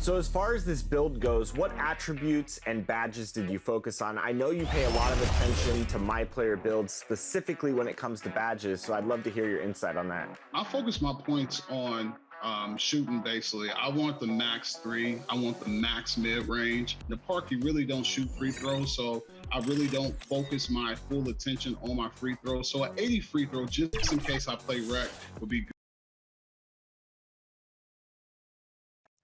So as far as this build goes, what attributes and badges did you focus on? I know you pay a lot of attention to my player builds, specifically when it comes to badges, so I'd love to hear your insight on that. I focus my points on shooting, basically. I want the max three. I want the max mid-range. In the park, you really don't shoot free throws, so I really don't focus my full attention on my free throws. So an 80 free throw, just in case I play rec, would be good.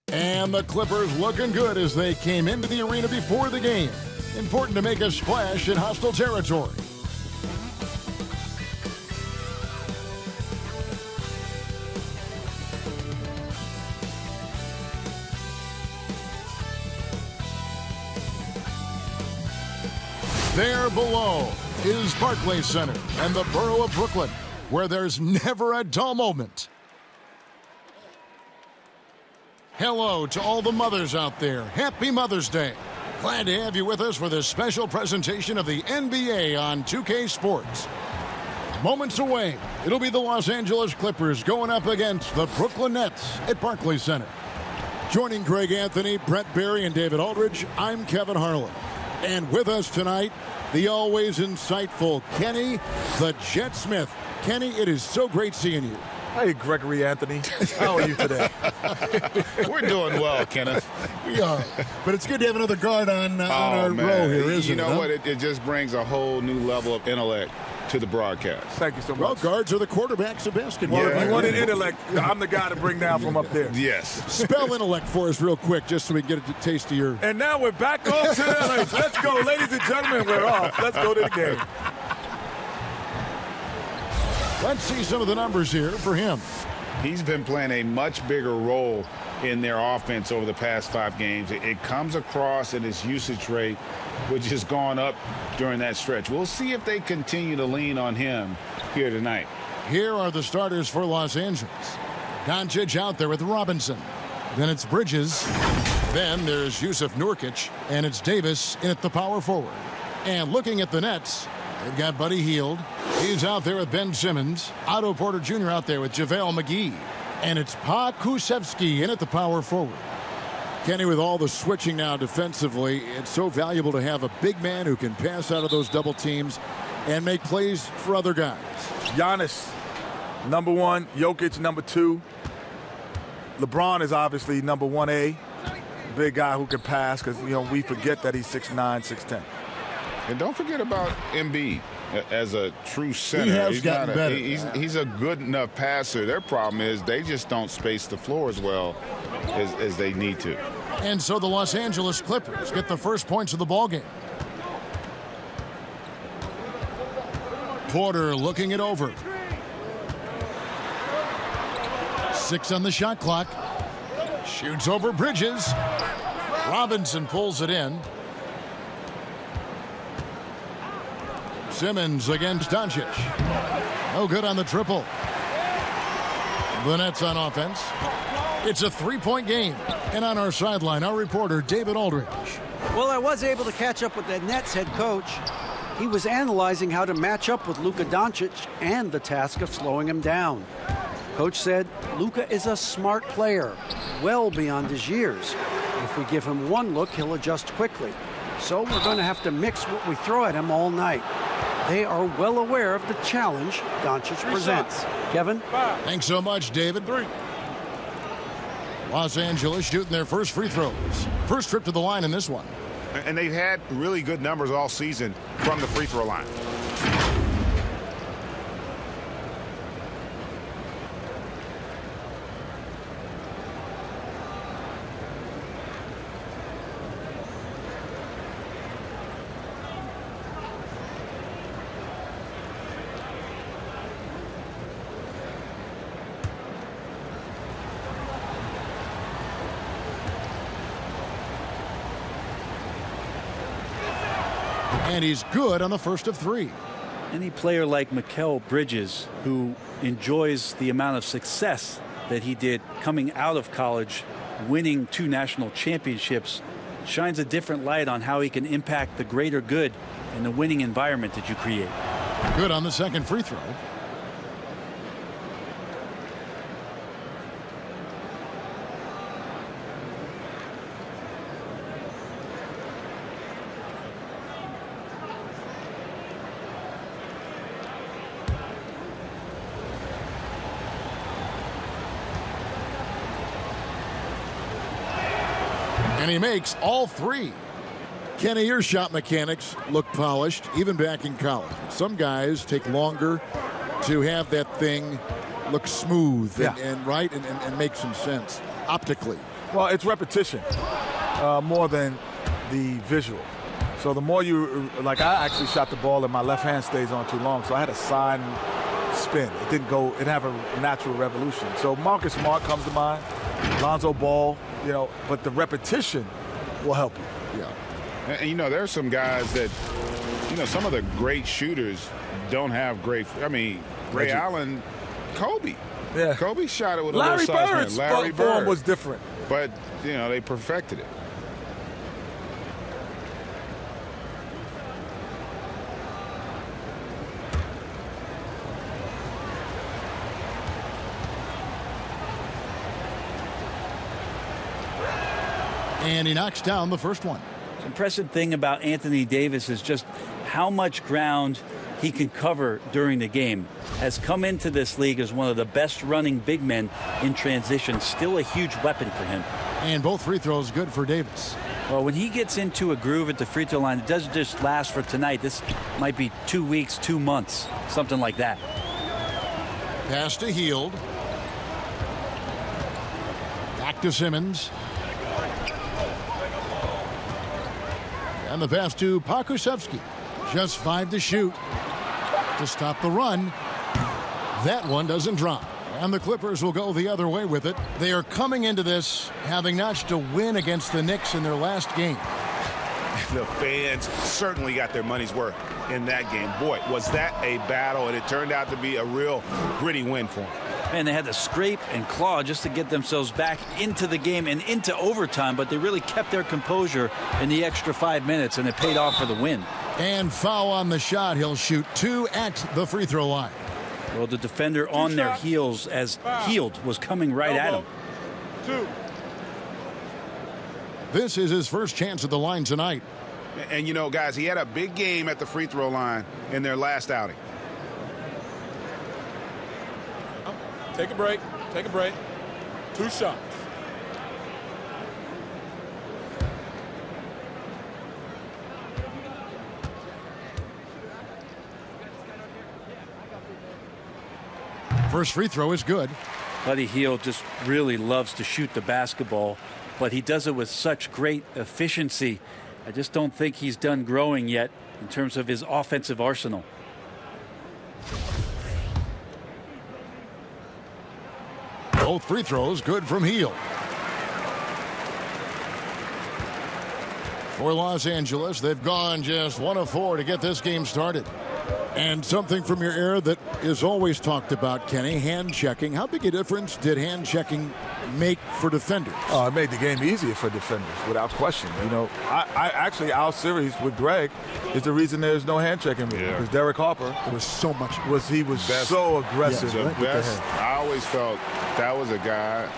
And the Clippers looking good as they came into the arena before the game. Important to make a splash in hostile territory. There below is Barclays Center and the borough of Brooklyn, where there's never a dull moment. Hello to all the mothers out there. Happy Mother's Day. Glad to have you with us for this special presentation of the NBA on 2K Sports. Moments away, it'll be the Los Angeles Clippers going up against the Brooklyn Nets at Barclays Center. Joining Greg Anthony, Brett Barry, and David Aldridge, I'm Kevin Harlan. And with us tonight, the always insightful Kenny the Jet Smith. Kenny, it is so great seeing you. Hey, Gregory Anthony. How are you today? We're doing well, Kenneth. We are. But it's good to have another guard on our row here, isn't it? You know what? It just brings a whole new level of intellect to the broadcast. Thank you so much. Well, guards are the quarterbacks of basketball. Well, if you wanted intellect, I'm the guy to bring down from up there. Yes. Spell intellect for us real quick, just so we can get a taste of your... And now we're back off to the race. Let's go, ladies and gentlemen. We're off. Let's go to the game. Let's see some of the numbers here for him. He's been playing a much bigger role in their offense over the past 5 games. It comes across in his usage rate, which has gone up during that stretch. We'll see if they continue to lean on him here tonight. Here are the starters for Los Angeles. Doncic out there with Robinson. Then it's Bridges. Then there's Yusuf Nurkic. And it's Davis in at the power forward. And looking at the Nets, they've got Buddy Hield. He's out there with Ben Simmons. Otto Porter Jr. out there with JaVale McGee. And it's Pa Kusevsky in at the power forward. Kenny, with all the switching now defensively, it's so valuable to have a big man who can pass out of those double teams and make plays for other guys. Giannis, number 1. Jokic, number 2. LeBron is obviously number 1A. Big guy who can pass because, you know, we forget that he's 6'9", 6'10". And don't forget about Embiid as a true center. He has gotten better. He's a good enough passer. Their problem is they just don't space the floor as well as they need to. And so the Los Angeles Clippers get the first points of the ballgame. Porter looking it over. 6 on the shot clock. Shoots over Bridges. Robinson pulls it in. Simmons against Doncic. No good on the triple. The Nets on offense. It's a 3-point game. And on our sideline, our reporter, David Aldridge. Well, I was able to catch up with the Nets head coach. He was analyzing how to match up with Luka Doncic and the task of slowing him down. Coach said Luka is a smart player, well beyond his years. If we give him one look, he'll adjust quickly. So we're going to have to mix what we throw at him all night. They are well aware of the challenge Doncic presents. Kevin? Thanks so much, David. 3. Los Angeles shooting their first free throws. First trip to the line in this one. And they've had really good numbers all season from the free throw line. And he's good on the first of 3. Any player like Mikal Bridges, who enjoys the amount of success that he did coming out of college, winning 2 national championships, shines a different light on how he can impact the greater good in the winning environment that you create. Good on the second free throw. And he makes all 3. Kenny, your shot mechanics look polished, even back in college. Some guys take longer to have that thing look smooth and make some sense optically. Well, it's repetition more than the visual. So the more you, like I actually shot the ball and my left hand stays on too long, so I had a side spin. It didn't go, it have a natural revolution. So Marcus Smart comes to mind, Lonzo Ball, but the repetition will help you. Yeah. And, there's some guys that, some of the great shooters don't have great, Ray Allen, Kobe. Yeah. Kobe shot it with a Larry little size. Bird's Larry form Bird was different. But, they perfected it. And he knocks down the first one. The impressive thing about Anthony Davis is just how much ground he can cover during the game. Has come into this league as one of the best running big men in transition. Still a huge weapon for him. And both free throws good for Davis. Well, when he gets into a groove at the free throw line, it doesn't just last for tonight. This might be 2 weeks, 2 months, something like that. Pass to Hield. Back to Simmons. And the pass to Pokusevski. Just 5 to shoot to stop the run. That one doesn't drop. And the Clippers will go the other way with it. They are coming into this having notched a win against the Knicks in their last game. The fans certainly got their money's worth in that game. Boy, was that a battle, and it turned out to be a real gritty win for them. Man, they had to scrape and claw just to get themselves back into the game and into overtime, but they really kept their composure in the extra 5 minutes, and it paid off for the win. And foul on the shot. He'll shoot 2 at the free throw line. Well, the defender on their heels as Hield was coming right at him. 2. This is his first chance at the line tonight. And, guys, he had a big game at the free throw line in their last outing. Take a break. Take a break. 2 shots. First free throw is good. Buddy Hield just really loves to shoot the basketball, but he does it with such great efficiency. I just don't think he's done growing yet in terms of his offensive arsenal. Both free throws good from Hield. For Los Angeles, they've gone just 1 of 4 to get this game started. And something from your era that is always talked about, Kenny, hand checking. How big a difference did hand checking make for defenders? Oh, it made the game easier for defenders, without question. I actually, our series with Greg is the reason there's no hand checking rule. Because Derek Harper was so much. He was so aggressive. The best. I always felt that was a guy.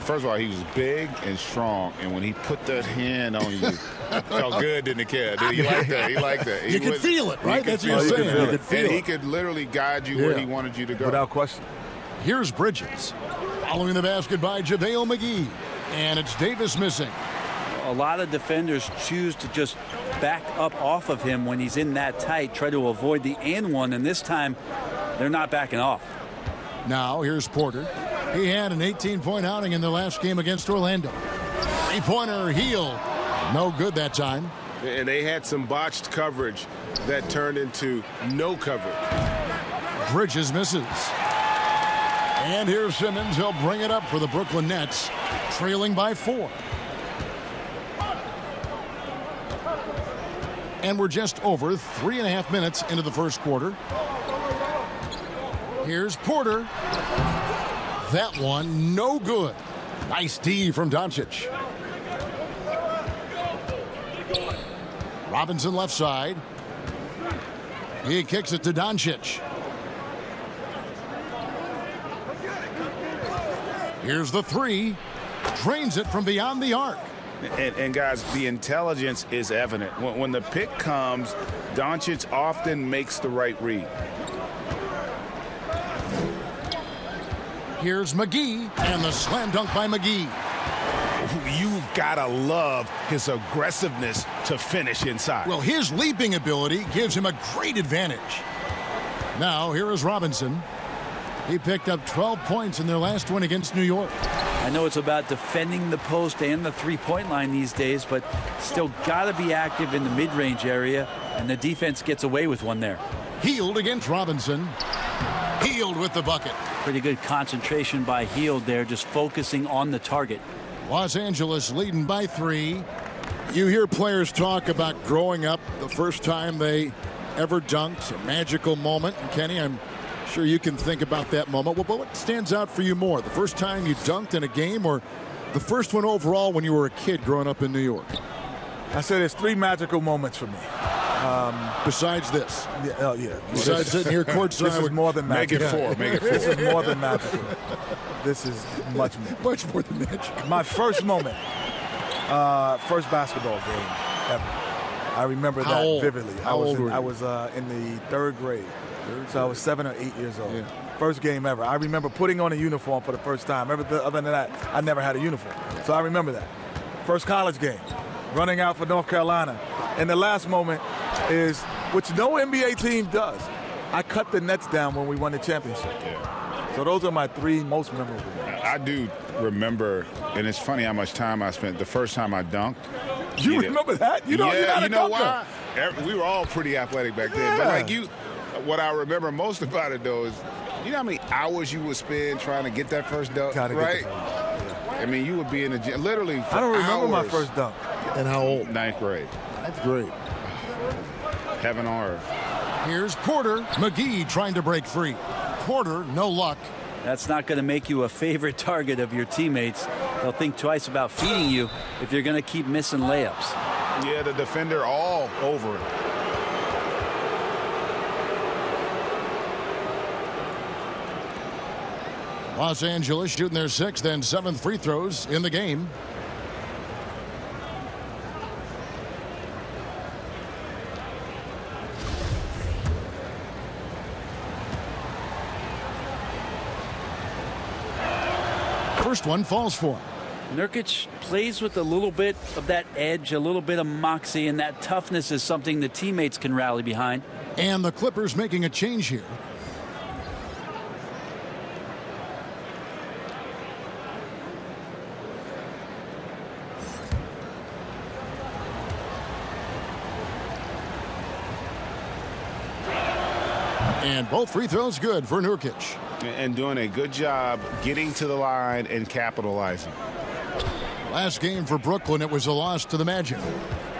First of all, he was big and strong, and when he put that hand on you, it felt good, didn't it, kid? He liked that. He liked that. You could feel it, right? That's what you're saying. And he could literally guide you where he wanted you to go. Without question. Here's Bridges. Following the basket by JaVale McGee. And it's Davis missing. A lot of defenders choose to just back up off of him when he's in that tight, try to avoid the and one, and this time they're not backing off. Now here's Porter. He had an 18-point outing in the last game against Orlando. Three-pointer Hield. No good that time. And they had some botched coverage that turned into no coverage. Bridges misses. And here's Simmons. He'll bring it up for the Brooklyn Nets, trailing by 4. And we're just over 3.5 minutes into the first quarter. Here's Porter. That one, no good. Nice D from Doncic. Robinson left side. He kicks it to Doncic. Here's the 3. Drains it from beyond the arc. And guys, the intelligence is evident. When the pick comes, Doncic often makes the right read. Here's McGee, and the slam dunk by McGee. you've got to love his aggressiveness to finish inside. Well, his leaping ability gives him a great advantage. Now, here is Robinson. He picked up 12 points in their last win against New York. I know it's about defending the post and the three-point line these days, but still got to be active in the mid-range area, and the defense gets away with one there. Hield against Robinson. Hield with the bucket. Pretty good concentration by Hield there, just focusing on the target. Los Angeles leading by 3. You hear players talk about growing up the first time they ever dunked, a magical moment. And Kenny, I'm sure you can think about that moment. Well, but what stands out for you more? The first time you dunked in a game, or the first one overall when you were a kid growing up in New York? I said there's 3 magical moments for me. Besides this? Yeah. Besides sitting here courtside. This is more than magical. Make it 4. Make it 4. This is more than magical. This is much more. Much more than magical. My first moment, first basketball game ever. I remember How that old? vividly. How old were you? I was in the 3rd grade. So I was 7 or 8 years old. Yeah. First game ever. I remember putting on a uniform for the first time. Other than that, I never had a uniform. So I remember that. First college game, running out for North Carolina. And the last moment is, which no NBA team does, I cut the nets down when we won the championship. Yeah. So those are my 3 most memorable moments. I do remember, and it's funny how much time I spent the first time I dunked. You remember that? You're not you a know dunker. why? We were all pretty athletic back then. But Yeah. like you, what I remember most about it though is, you know how many hours you would spend trying to get that first dunk, Gotta get right? the first. I mean, you would be in the gym literally for I don't remember my hours. first dunk. And how old? 9th grade. That's great. Heaven on earth. Here's Porter. McGee trying to break free. Porter, no luck. That's not going to make you a favorite target of your teammates. They'll think twice about feeding you if you're going to keep missing layups. Yeah, the defender all over it. Los Angeles shooting their 6th and 7th free throws in the game. First one falls for him. Nurkic plays with a little bit of that edge, a little bit of moxie, and that toughness is something the teammates can rally behind. And the Clippers making a change here. And both free throws good for Nurkic. And doing a good job getting to the line and capitalizing. Last game for Brooklyn, it was a loss to the Magic.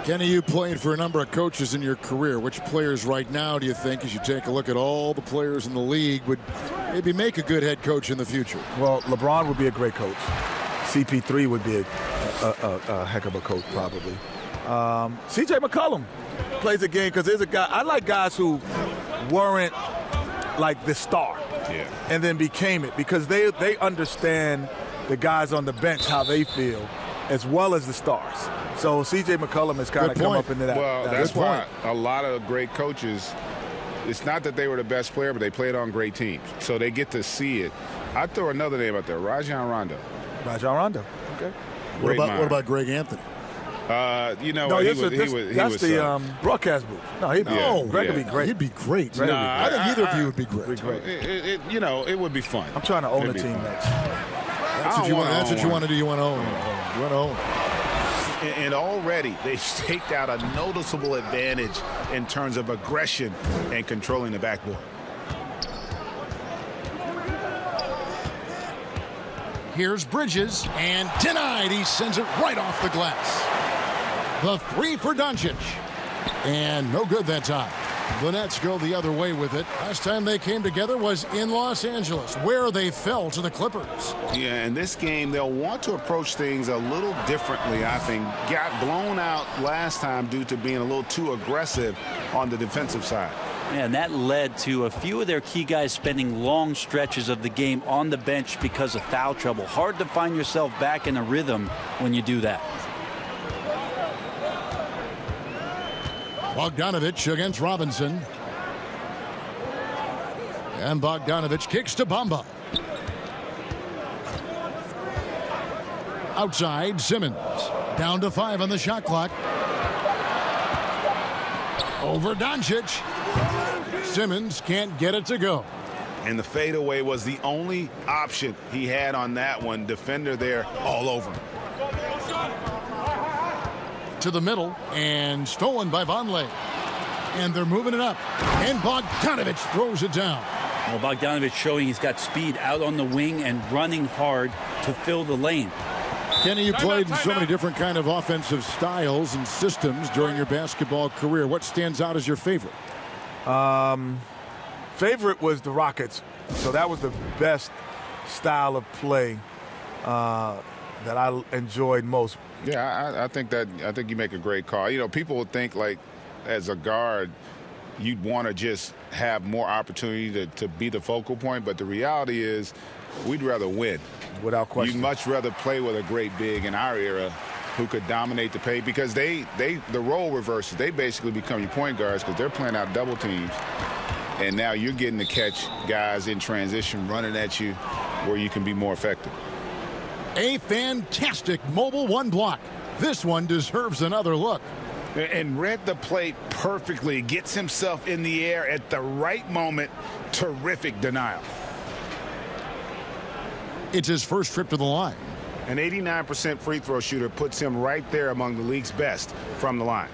Kenny, you played for a number of coaches in your career. Which players right now do you think, as you take a look at all the players in the league, would maybe make a good head coach in the future? Well, LeBron would be a great coach. CP3 would be a heck of a coach, probably. CJ McCollum plays a game because there's a guy. I like guys who weren't like the star and then became it, because they understand the guys on the bench, how they feel, as well as the stars. So C.J. McCollum has kind of come up into that. Well, that's why a lot of great coaches, it's not that they were the best player, but they played on great teams. So they get to see it. I'd throw another name out there, Rajon Rondo. Rajon Rondo. Okay. What about Greg Anthony? You know, No, he that's was the broadcast booth. No, he'd be Greg would be great. He'd be great. Greg would be I think either of you would be great. it would be fun. I'm trying to own It'd a be team fun. next. That's what you want to do. You want to own. You want to own. And already they've staked out a noticeable advantage in terms of aggression and controlling the backboard. Here's Bridges, and denied. He sends it right off the glass. The 3 for Doncic, and no good that time. The Nets go the other way with it. Last time they came together was in Los Angeles, where they fell to the Clippers. Yeah, in this game, they'll want to approach things a little differently, I think. Got blown out last time due to being a little too aggressive on the defensive side. And that led to a few of their key guys spending long stretches of the game on the bench because of foul trouble. Hard to find yourself back in a rhythm when you do that. Bogdanovich against Robinson. And Bogdanovich kicks to Bamba. Outside, Simmons. Down to 5 on the shot clock. Over Doncic. Simmons can't get it to go. And the fadeaway was the only option he had on that one. Defender there all over him. To the middle, and stolen by Vonleh. And they're moving it up. And Bogdanovich throws it down. Well, Bogdanovich showing he's got speed out on the wing and running hard to fill the lane. Kenny, you played in so many different kind of offensive styles and systems during your basketball career. What stands out as your favorite? Favorite was the Rockets. So that was the best style of play that I enjoyed most. Yeah, I think you make a great call. You know, people would think like as a guard, you'd want to just have more opportunity to be the focal point. But the reality is we'd rather win. Without question. You'd much rather play with a great big in our era who could dominate the paint because the role reverses. They basically become your point guards because they're playing out double teams. And now you're getting to catch guys in transition running at you where you can be more effective. A fantastic mobile one block. This one deserves another look. And read the play perfectly. Gets himself in the air at the right moment. Terrific denial. It's his first trip to the line. An 89% free throw shooter puts him right there among the league's best from the line.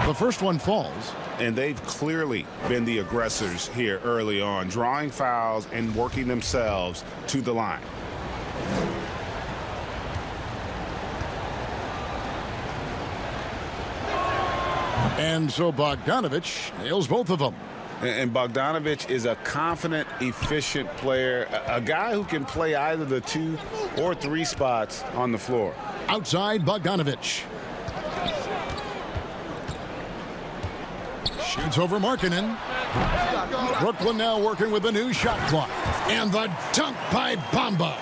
The first one falls. And they've clearly been the aggressors here early on, drawing fouls and working themselves to the line. And so Bogdanovich nails both of them. And Bogdanovich is a confident, efficient player, a guy who can play either the 2 or 3 spots on the floor. Outside, Bogdanovich. Shoots over Markkanen. Brooklyn now working with a new shot clock. And the dunk by Bamba.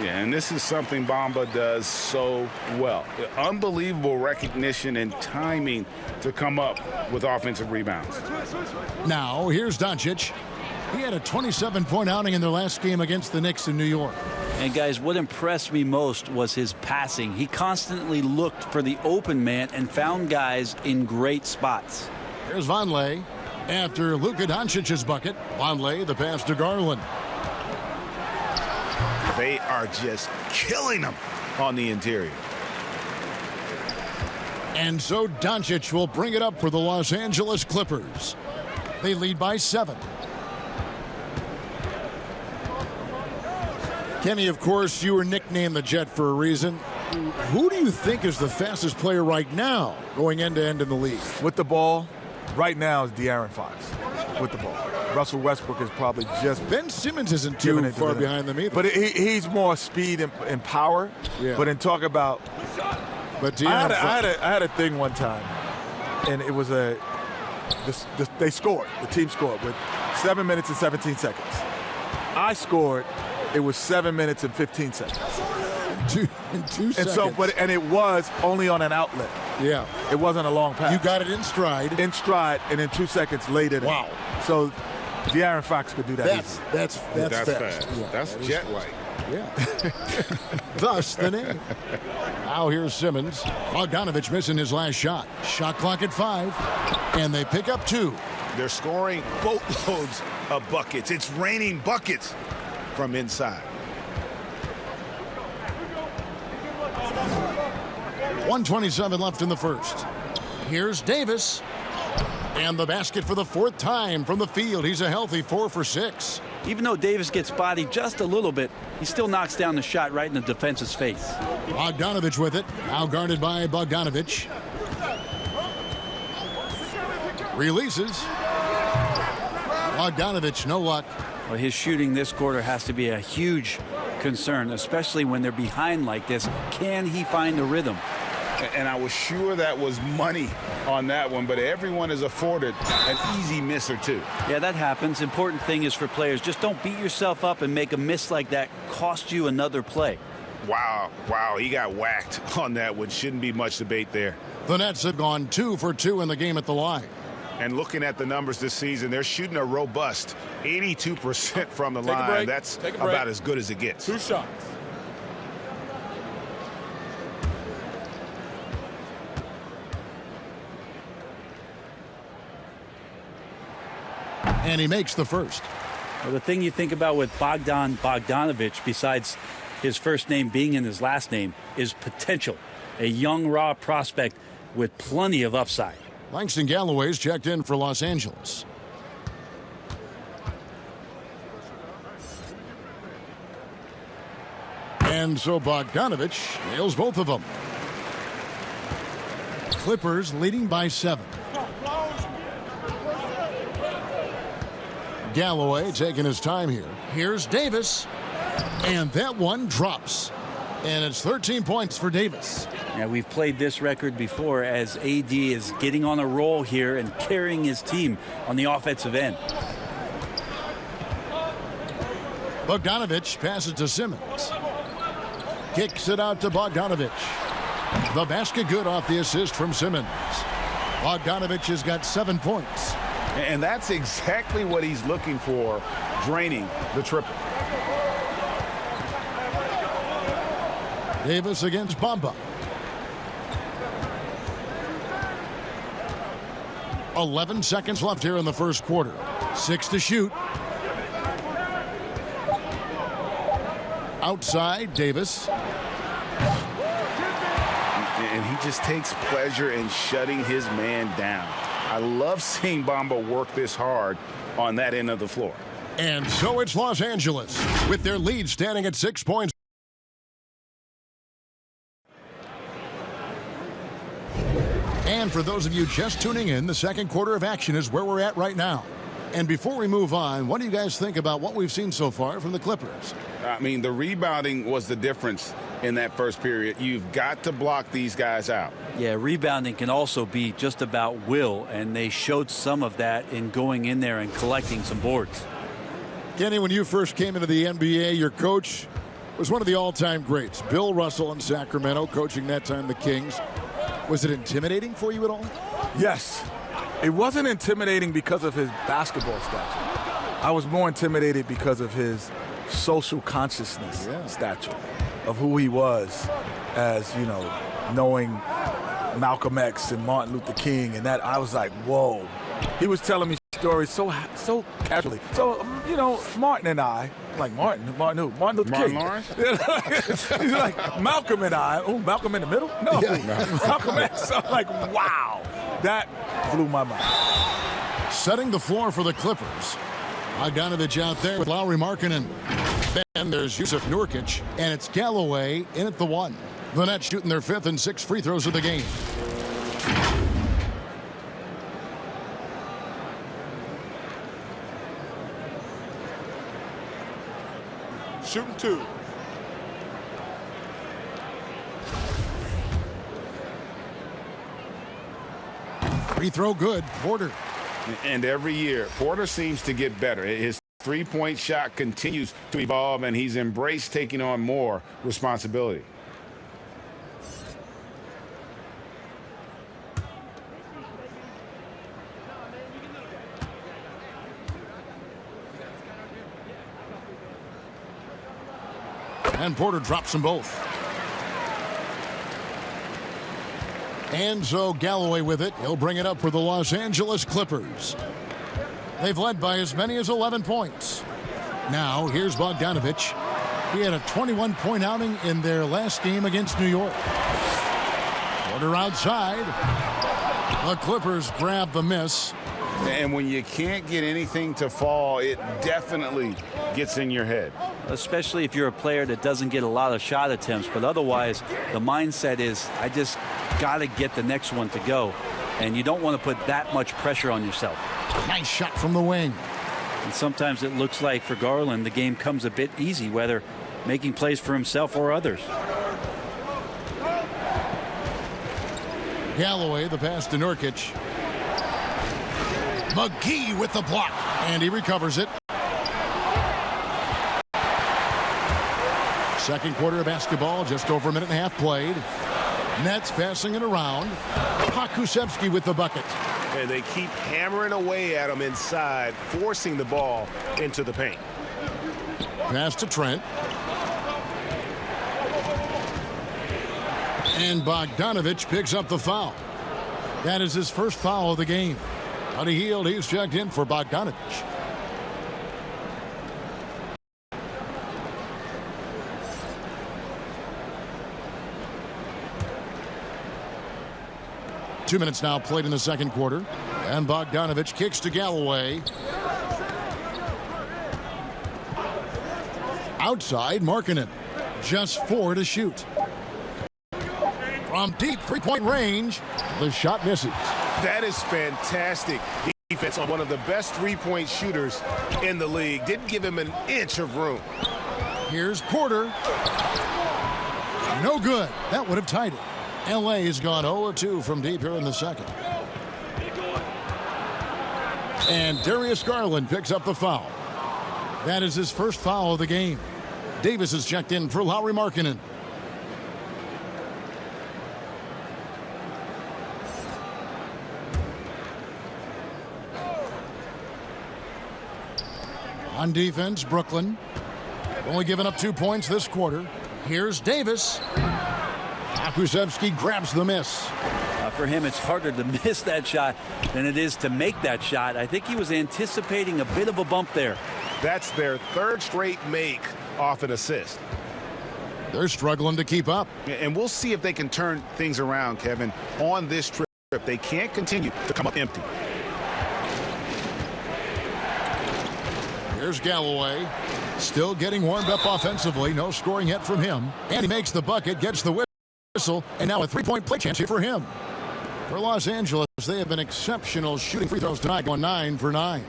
Yeah, and this is something Bamba does so well. Unbelievable recognition and timing to come up with offensive rebounds. Now, here's Doncic. He had a 27-point outing in their last game against the Knicks in New York. And guys, what impressed me most was his passing. He constantly looked for the open man and found guys in great spots. Here's Vonleh. After Luka Doncic's bucket, Vonleh the pass to Garland. They are just killing them on the interior. And so Doncic will bring it up for the Los Angeles Clippers. They lead by 7. Kenny, of course, you were nicknamed the Jet for a reason. Who do you think is the fastest player right now going end-to-end in the league? With the ball, right now is De'Aaron Fox with the ball. Russell Westbrook is probably just... Ben Simmons isn't too far behind them either. But he's more speed and power. Yeah. But in talk about... But I had a thing one time, and it was they scored. The team scored with 7 minutes and 17 seconds. I scored. It was 7 minutes and 15 seconds. In 2 seconds. And so, and it was only on an outlet. Yeah. It wasn't a long pass. You got it in stride. In stride, and in 2 seconds later. Wow. So De'Aaron Fox could do that easy. That's fast. Yeah, that's jet-like. Yeah. Thus the name. Now here's Simmons. Bogdanovich missing his last shot. Shot clock at 5. And they pick up 2. They're scoring boatloads of buckets. It's raining buckets from inside. 1:27 left in the first. Here's Davis. And the basket for the 4th time from the field. He's a healthy 4 for 6. Even though Davis gets bodied just a little bit, he still knocks down the shot right in the defense's face. Bogdanovich with it. Now guarded by Bogdanovich. Releases. Bogdanovich, no luck. Well, his shooting this quarter has to be a huge concern, especially when they're behind like this. Can he find the rhythm? And I was sure that was money on that one, but everyone is afforded an easy miss or two. Yeah, that happens. Important thing is for players, just don't beat yourself up and make a miss like that cost you another play. Wow, he got whacked on that one. Shouldn't be much debate there. The Nets have gone 2 for 2 in the game at the line. And looking at the numbers this season, they're shooting a robust 82% from the line. That's about as good as it gets. 2 shots. And he makes the first. Well, the thing you think about with Bogdan Bogdanovic, besides his first name being in his last name, is potential. A young, raw prospect with plenty of upside. Langston Galloway's checked in for Los Angeles. And so Bogdanovic nails both of them. Clippers leading by 7. Galloway taking his time here. Here's Davis. And that one drops. And it's 13 points for Davis. Yeah, we've played this record before as AD is getting on a roll here and carrying his team on the offensive end. Bogdanovic passes to Simmons. Kicks it out to Bogdanovic. The basket good off the assist from Simmons. Bogdanovic has got 7 points. And that's exactly what he's looking for, draining the triple. Davis against Bamba. 11 seconds left here in the first quarter. 6 to shoot. Outside, Davis. And he just takes pleasure in shutting his man down. I love seeing Bamba work this hard on that end of the floor. And so it's Los Angeles with their lead standing at 6 points. And for those of you just tuning in, the second quarter of action is where we're at right now. And before we move on, what do you guys think about what we've seen so far from the Clippers? I mean, the rebounding was the difference in that first period. You've got to block these guys out. Yeah, rebounding can also be just about will, and they showed some of that in going in there and collecting some boards. Kenny, when you first came into the NBA, your coach was one of the all-time greats, Bill Russell in Sacramento, coaching that time the Kings. Was it intimidating for you at all? Yes. It wasn't intimidating because of his basketball stature. I was more intimidated because of his social consciousness stature of who he was as, you know, knowing Malcolm X and Martin Luther King, and that I was like, whoa. He was telling me stories so casually. So, you know, Martin and I, like Martin who? Martin Luther King. Lawrence? He's like, Malcolm and I, oh, Malcolm in the middle? No, Malcolm X. I'm like, wow. That blew my mind. Setting the floor for the Clippers. Bogdanovic out there with Lowry Markkanen. Then there's Yusuf Nurkic, and it's Galloway in at the 1. The Nets shooting their 5th and 6th free throws of the game. Shooting 2. Free throw good. Porter. And every year, Porter seems to get better. His three-point shot continues to evolve, and he's embraced taking on more responsibility. And Porter drops them both. And so Galloway with it. He'll bring it up for the Los Angeles Clippers. They've led by as many as 11 points. Now, here's Bogdanovic. He had a 21-point outing in their last game against New York. Porter outside. The Clippers grab the miss. And when you can't get anything to fall, it definitely gets in your head. Especially if you're a player that doesn't get a lot of shot attempts, but otherwise the mindset is, I just got to get the next one to go. And you don't want to put that much pressure on yourself. Nice shot from the wing. And sometimes it looks like for Garland, the game comes a bit easy, whether making plays for himself or others. Galloway, the pass to Nurkic. McGee with the block, and he recovers it. Second quarter of basketball, just over a minute and a half played. Nets passing it around. Pokusevski with the bucket. And they keep hammering away at him inside, forcing the ball into the paint. Pass to Trent. And Bogdanovich picks up the foul. That is his first foul of the game. Buddy Hield, he's checked in for Bogdanovich. Two minutes now played in the second quarter. And Bogdanovich kicks to Galloway. Outside, Markkanen. Just 4 to shoot. From deep three-point range, the shot misses. That is fantastic defense on one of the best three-point shooters in the league. Didn't give him an inch of room. Here's Porter. No good. That would have tied it. LA has gone 0-2 from deep here in the second. And Darius Garland picks up the foul. That is his first foul of the game. Davis is checked in for Lauri Markkanen. On defense, Brooklyn. Only given up 2 points this quarter. Here's Davis. Pokusevski grabs the miss. For him, it's harder to miss that shot than it is to make that shot. I think he was anticipating a bit of a bump there. That's their third straight make off an assist. They're struggling to keep up. And we'll see if they can turn things around, Kevin, on this trip. They can't continue to come up empty. Here's Galloway. Still getting warmed up offensively. No scoring yet from him. And he makes the bucket, gets the whistle, and now a three-point play chance here for him. For Los Angeles, they have been exceptional shooting free throws tonight, going 9 for 9.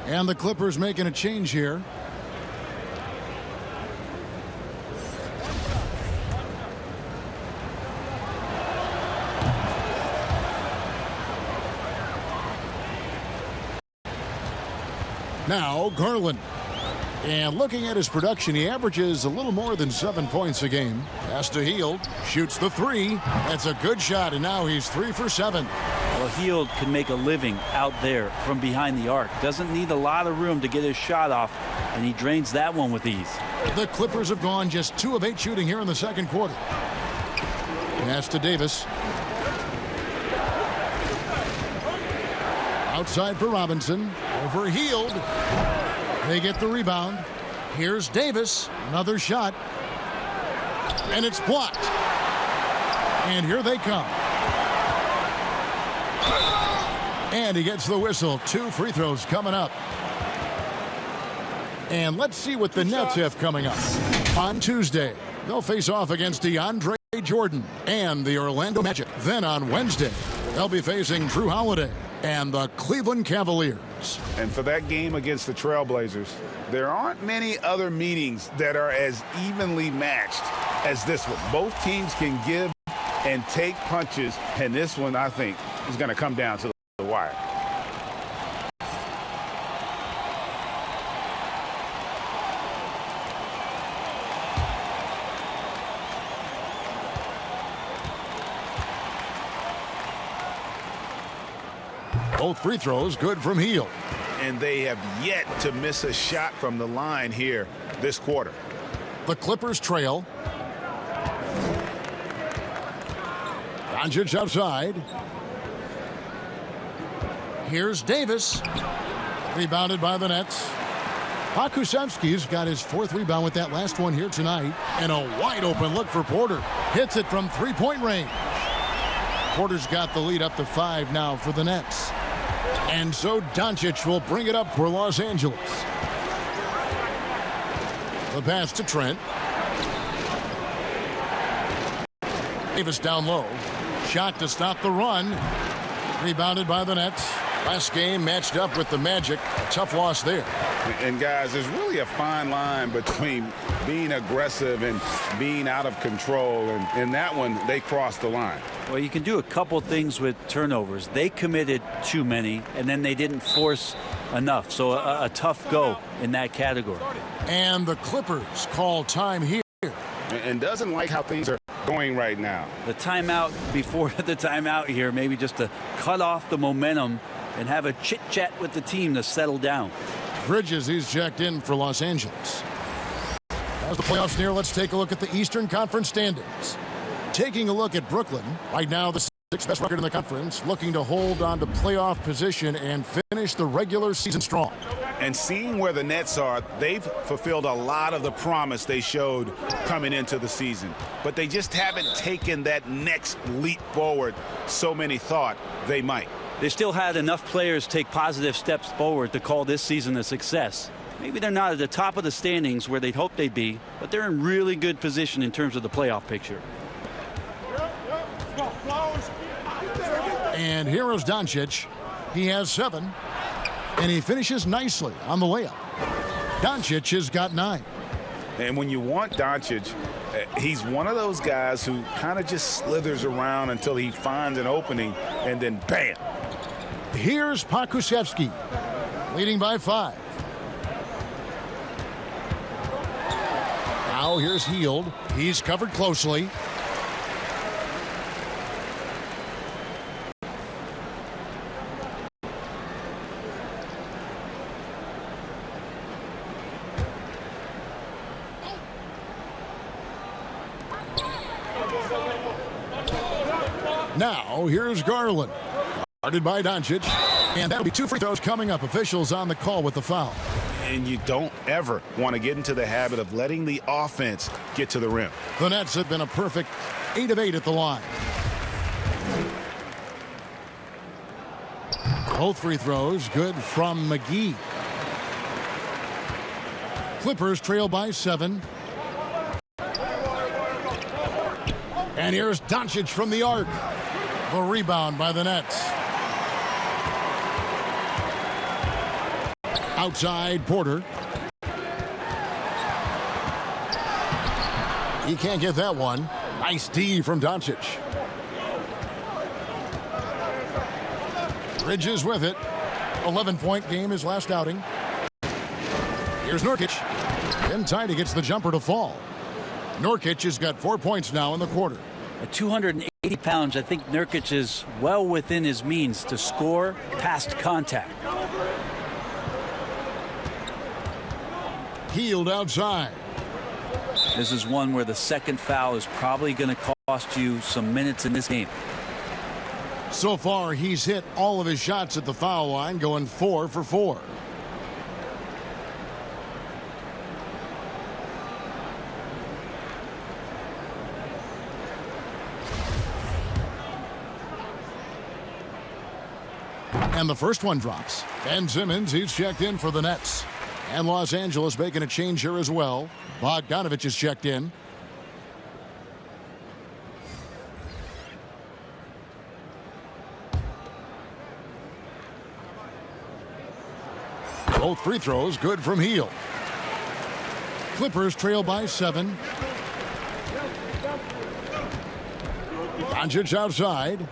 And the Clippers making a change here. Now Garland. And looking at his production, he averages a little more than 7 points a game. Pass to Hield. Shoots the three. That's a good shot, and now he's 3 for 7. Well, Hield can make a living out there from behind the arc. Doesn't need a lot of room to get his shot off, and he drains that one with ease. The Clippers have gone just 2 of 8 shooting here in the second quarter. Pass to Davis. Outside for Robinson. Over Hield. They get the rebound. Here's Davis. Another shot. And it's blocked. And here they come. And he gets the whistle. 2 free throws coming up. And let's see what the Nets have coming up. On Tuesday, they'll face off against DeAndre Jordan and the Orlando Magic. Then on Wednesday, they'll be facing Drew Holiday and the Cleveland Cavaliers. And for that game against the Trailblazers, there aren't many other meetings that are as evenly matched as this one. Both teams can give and take punches, and this one, I think, is going to come down to the wire. Both free throws good from Hield. And they have yet to miss a shot from the line here this quarter. The Clippers trail. Doncic outside. Here's Davis. Rebounded by the Nets. Pokusevski's got his 4th rebound with that last one here tonight. And a wide open look for Porter. Hits it from 3-point range. Porter's got the lead up to 5 now for the Nets. And so Doncic will bring it up for Los Angeles. The pass to Trent. Davis down low. Shot to stop the run. Rebounded by the Nets. Last game matched up with the Magic. A tough loss there. And guys, there's really a fine line between being aggressive and being out of control. And in that one, they crossed the line. Well, you can do a couple things with turnovers. They committed too many, and then they didn't force enough. So a tough go in that category. And the Clippers call time here and doesn't like how things are going right now. The timeout before the timeout here, maybe just to cut off the momentum and have a chit-chat with the team to settle down. Bridges, he's checked in for Los Angeles. As the playoffs near, let's take a look at the Eastern Conference standings. Taking a look at Brooklyn, right now the sixth best record in the conference, looking to hold on to playoff position and finish the regular season strong. And seeing where the Nets are, they've fulfilled a lot of the promise they showed coming into the season. But they just haven't taken that next leap forward so many thought they might. They still had enough players take positive steps forward to call this season a success. Maybe they're not at the top of the standings where they'd hoped they'd be, but they're in really good position in terms of the playoff picture. And here is Doncic. He has 7, and he finishes nicely on the layup. Doncic has got 9. And when you want Doncic, he's one of those guys who kind of just slithers around until he finds an opening, and then bam. Here's Pokusevski, leading by 5. Now here's Hield. He's covered closely. Now here's Garland, guarded by Doncic, and that'll be 2 free throws coming up. Officials on the call with the foul. And you don't ever want to get into the habit of letting the offense get to the rim. The Nets have been a perfect 8 of 8 at the line. Both free throws good from McGee. Clippers trail by 7. And here's Doncic from the arc. The rebound by the Nets. Outside Porter. He can't get that one. Nice D from Doncic. Bridges with it. 11-point game his last outing. Here's Nurkic. Then Tidy gets the jumper to fall. Nurkic has got 4 points now in the quarter. At 280 pounds, I think Nurkic is well within his means to score past contact. Hield outside. This is one where the second foul is probably going to cost you some minutes in this game. So far, he's hit all of his shots at the foul line, going 4 for 4. And the first one drops. Ben Simmons, he's checked in for the Nets. And Los Angeles making a change here as well. Bogdanovich is checked in. Both free throws good from Hield. Clippers trail by 7. Doncic outside.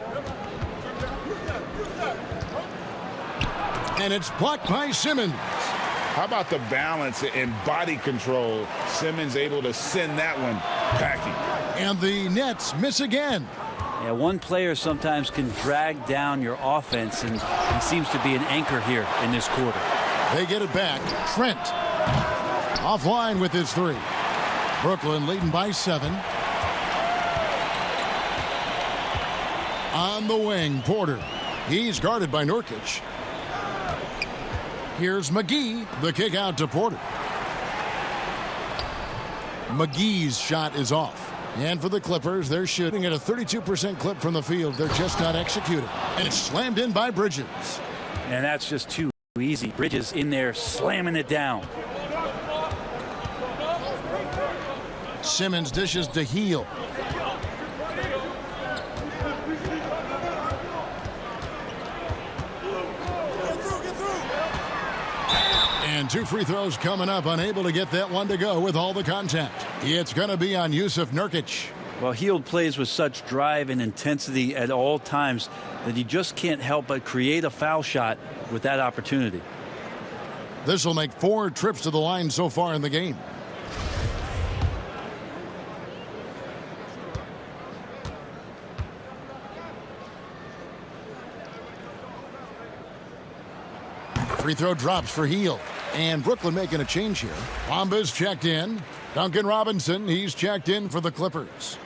And it's blocked by Simmons. How about the balance and body control? Simmons able to send that one packing. And the Nets miss again. Yeah, one player sometimes can drag down your offense, and he seems to be an anchor here in this quarter. They get it back. Trent offline with his 3. Brooklyn leading by 7. On the wing, Porter. He's guarded by Nurkic. Here's McGee. The kick out to Porter. McGee's shot is off. And for the Clippers, they're shooting at a 32% clip from the field. They're just not executing. And it's slammed in by Bridges. And that's just too easy. Bridges in there slamming it down. Simmons dishes to Hield. And 2 free throws coming up, unable to get that one to go with all the contact. It's going to be on Yusuf Nurkic. Well, Hield plays with such drive and intensity at all times that he just can't help but create a foul shot with that opportunity. This will make 4 trips to the line so far in the game. Free throw drops for Heel. And Brooklyn making a change here. Bamba's checked in. Duncan Robinson, he's checked in for the Clippers.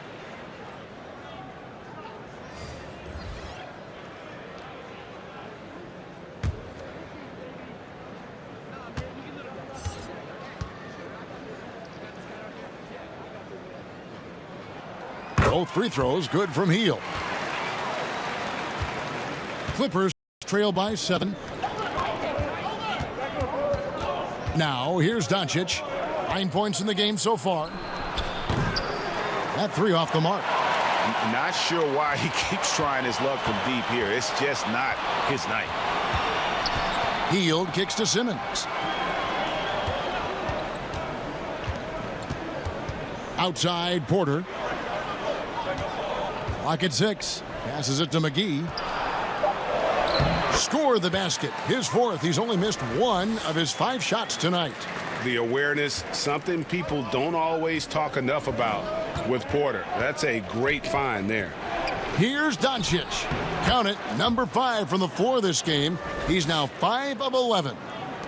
Both free throws good from Heel. Clippers trail by 7. Now, here's Doncic. 9 points in the game so far. That 3 off the mark. Not sure why he keeps trying his luck from deep here. It's just not his night. Hield kicks to Simmons. Outside, Porter. Clock at 6. Passes it to McGee. Score the basket. His 4th. He's only missed 1 of his 5 shots tonight. The awareness, something people don't always talk enough about with Porter. That's a great find there. Here's Doncic. Count it, number 5 from the floor this game. He's now 5 of 11.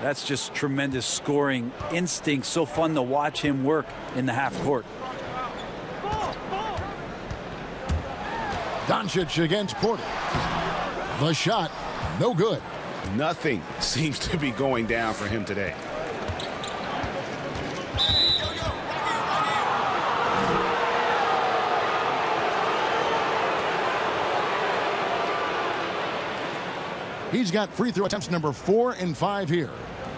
That's just tremendous scoring instinct. So fun to watch him work in the half court. Doncic against Porter. The shot, no good. Nothing seems to be going down for him today. He's got free throw attempts number 4 and 5 here.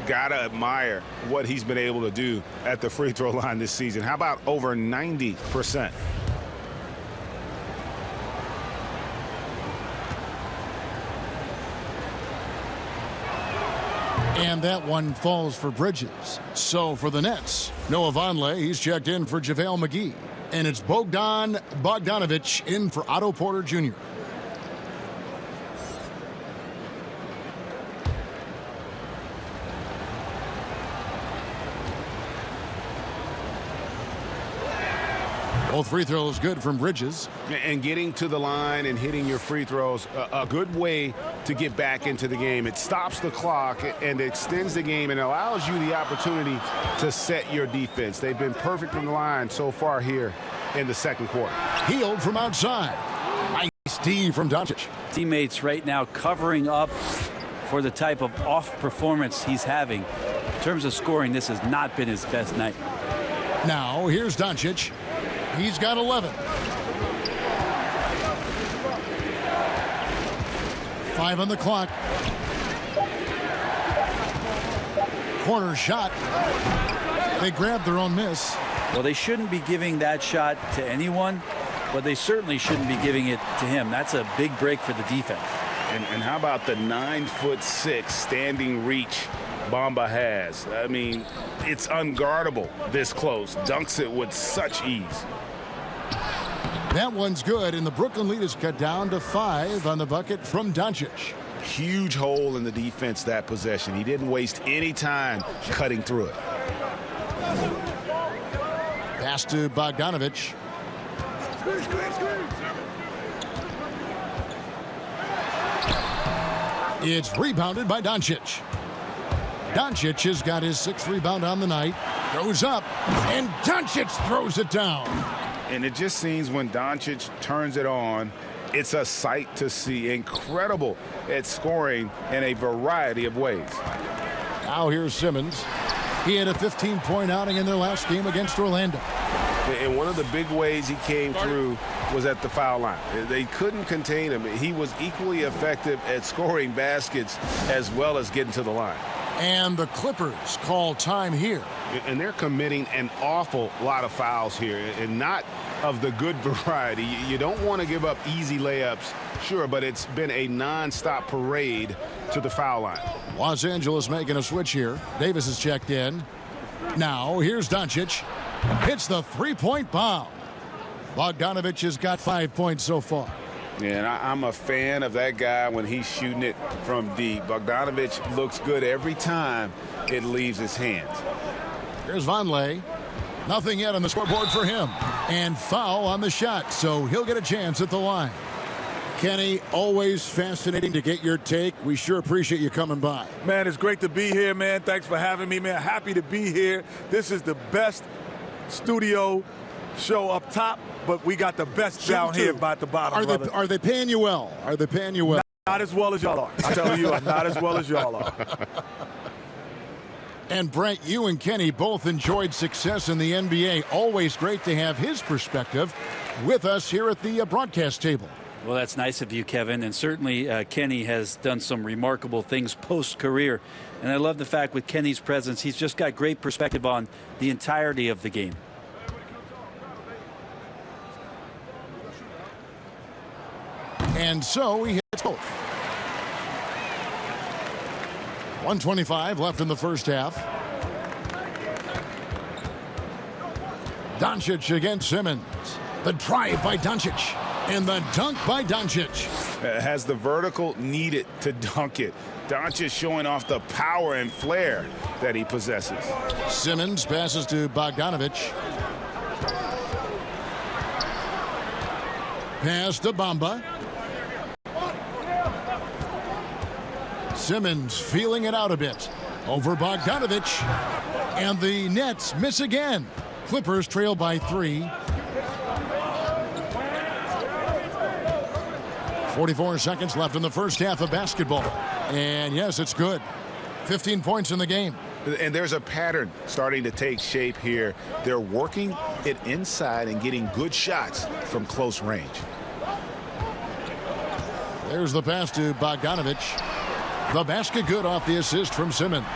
Gotta admire what he's been able to do at the free throw line this season. How about over 90%? And that one falls for Bridges. So for the Nets, Noah Vonleh, he's checked in for JaVale McGee. And it's Bogdan Bogdanovic in for Otto Porter Jr. Both free throws good from Bridges. And getting to the line and hitting your free throws, a good way to get back into the game. It stops the clock and extends the game and allows you the opportunity to set your defense. They've been perfect from the line so far here in the second quarter. Hield from outside. Nice D from Doncic. Teammates right now covering up for the type of off performance he's having. In terms of scoring, this has not been his best night. Now, here's Doncic. He's got 11. 5 on the clock. Corner shot. They grabbed their own miss. Well, they shouldn't be giving that shot to anyone, but they certainly shouldn't be giving it to him. That's a big break for the defense. And how about the 9'6" standing reach Bamba has? I mean, it's unguardable this close. Dunks it with such ease. That one's good, and the Brooklyn lead is cut down to 5 on the bucket from Doncic. Huge hole in the defense that possession. He didn't waste any time cutting through it. Pass to Bogdanovic. It's rebounded by Doncic. Doncic has got his 6th rebound on the night. Goes up, and Doncic throws it down. And it just seems when Doncic turns it on, it's a sight to see. Incredible at scoring in a variety of ways. Now here's Simmons. He had a 15-point outing in their last game against Orlando. And one of the big ways he came through was at the foul line. They couldn't contain him. He was equally effective at scoring baskets as well as getting to the line. And the Clippers call time here. And they're committing an awful lot of fouls here, and not of the good variety. You don't want to give up easy layups, sure, but it's been a non-stop parade to the foul line. Los Angeles making a switch here. Davis is checked in. Now here's Doncic. Hits the 3-point bomb. Bogdanovic has got 5 points so far. Yeah, and I'm a fan of that guy when he's shooting it from deep. Bogdanovic looks good every time it leaves his hands. Here's Vonleh. Nothing yet on the scoreboard for him. And foul on the shot, so he'll get a chance at the line. Kenny, always fascinating to get your take. We sure appreciate you coming by. Man, it's great to be here, man. Thanks for having me, man. Happy to be here. This is the best studio show up top, but we got the best down here by the bottom, Are they paying you well? Are they paying you well? Not as well as y'all are. I'm telling you, not as well as y'all are. And Brent, you and Kenny both enjoyed success in the NBA. Always great to have his perspective with us here at the broadcast table. Well, that's nice of you, Kevin. And certainly Kenny has done some remarkable things post-career. And I love the fact with Kenny's presence, he's just got great perspective on the entirety of the game. And so he hits both. 1:25 left in the first half. Doncic against Simmons. The drive by Doncic. And the dunk by Doncic. Has the vertical needed to dunk it. Doncic showing off the power and flair that he possesses. Simmons passes to Bogdanovich. Pass to Bamba. Simmons feeling it out a bit. Over Bogdanovich. And the Nets miss again. Clippers trail by 3. 44 seconds left in the first half of basketball. And yes, it's good. 15 points in the game. And there's a pattern starting to take shape here. They're working it inside and getting good shots from close range. There's the pass to Bogdanovich. The basket good off the assist from Simmons.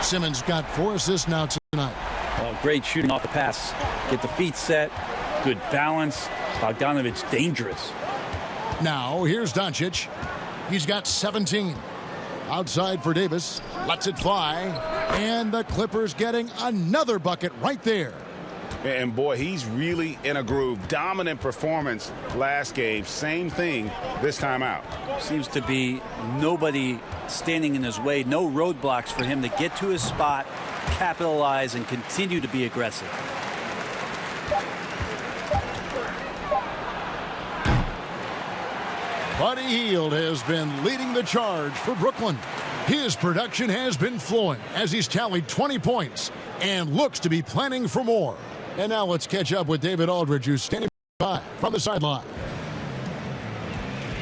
Simmons got 4 assists now tonight. Oh, great shooting off the pass. Get the feet set. Good balance. Bogdanovich dangerous. Now here's Doncic. He's got 17. Outside for Davis. Lets it fly. And the Clippers getting another bucket right there. And boy, he's really in a groove. Dominant performance last game. Same thing this time out. Seems to be nobody standing in his way. No roadblocks for him to get to his spot, capitalize, and continue to be aggressive. Buddy Hield has been leading the charge for Brooklyn. His production has been flowing as he's tallied 20 points and looks to be planning for more. And now let's catch up with David Aldridge, who's standing by from the sideline.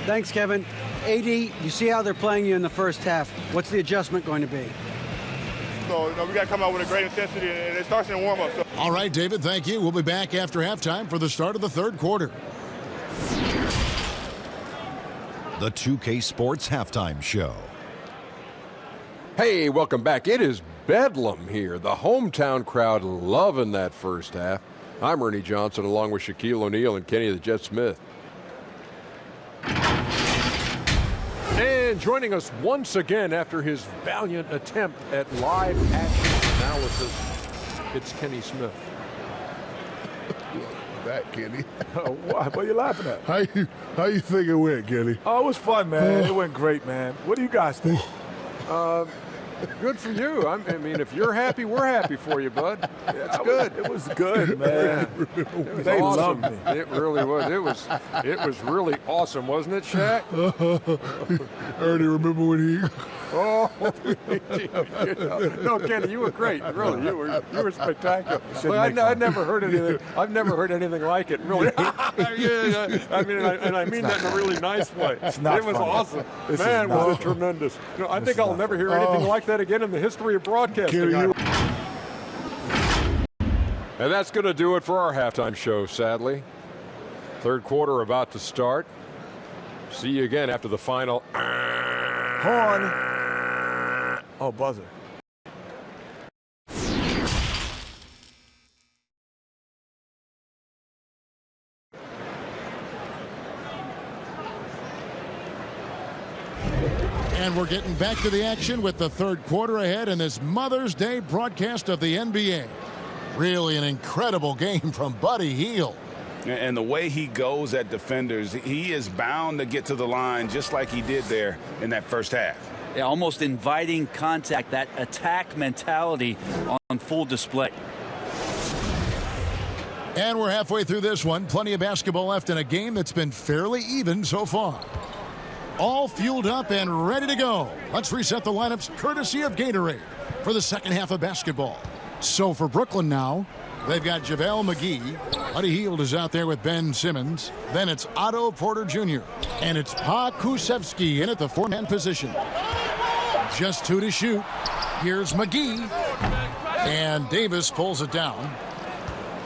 Thanks, Kevin. AD, you see how they're playing you in the first half. What's the adjustment going to be? So, we got to come out with a great intensity, and it starts in the warm-up. So. All right, David, thank you. We'll be back after halftime for the start of the third quarter. The 2K Sports Halftime Show. Hey, welcome back. It is bedlam here. The hometown crowd loving that first half. I'm Ernie Johnson along with Shaquille O'Neal and Kenny the Jet Smith. And joining us once again after his valiant attempt at live action analysis, it's Kenny Smith. That, Kenny. What are you laughing at? How you think it went, Kenny? Oh, it was fun, man. It went great, man. What do you guys think? Good for you. I mean, if you're happy, we're happy for you, bud. That's good. It was good, man. They awesome. Loved me. It really was. It was really awesome, wasn't it, Shaq? Ernie, remember when he? Oh, no, Kenny, you were great. Really, you were spectacular. I've never heard anything. I've never heard anything like it. Really. Yeah. I mean, and I mean that in a really nice way. It was funny. awesome. Man, was it tremendous. I think I'll never hear anything like that again in the history of broadcasting. And that's going to do it for our halftime show, sadly. Third quarter about to start. See you again after the final. Horn. Oh, buzzer. And we're getting back to the action with the third quarter ahead in this Mother's Day broadcast of the NBA. Really an incredible game from Buddy Hield. And the way he goes at defenders, he is bound to get to the line just like he did there in that first half. Yeah, almost inviting contact, that attack mentality on full display. And we're halfway through this one. Plenty of basketball left in a game that's been fairly even so far. All fueled up and ready to go. Let's reset the lineups courtesy of Gatorade for the second half of basketball. So for Brooklyn now, they've got JaVale McGee. Buddy Hield is out there with Ben Simmons. Then it's Otto Porter Jr. And it's Pa Kusevski in at the 4-man position. Just 2 to shoot. Here's McGee. And Davis pulls it down.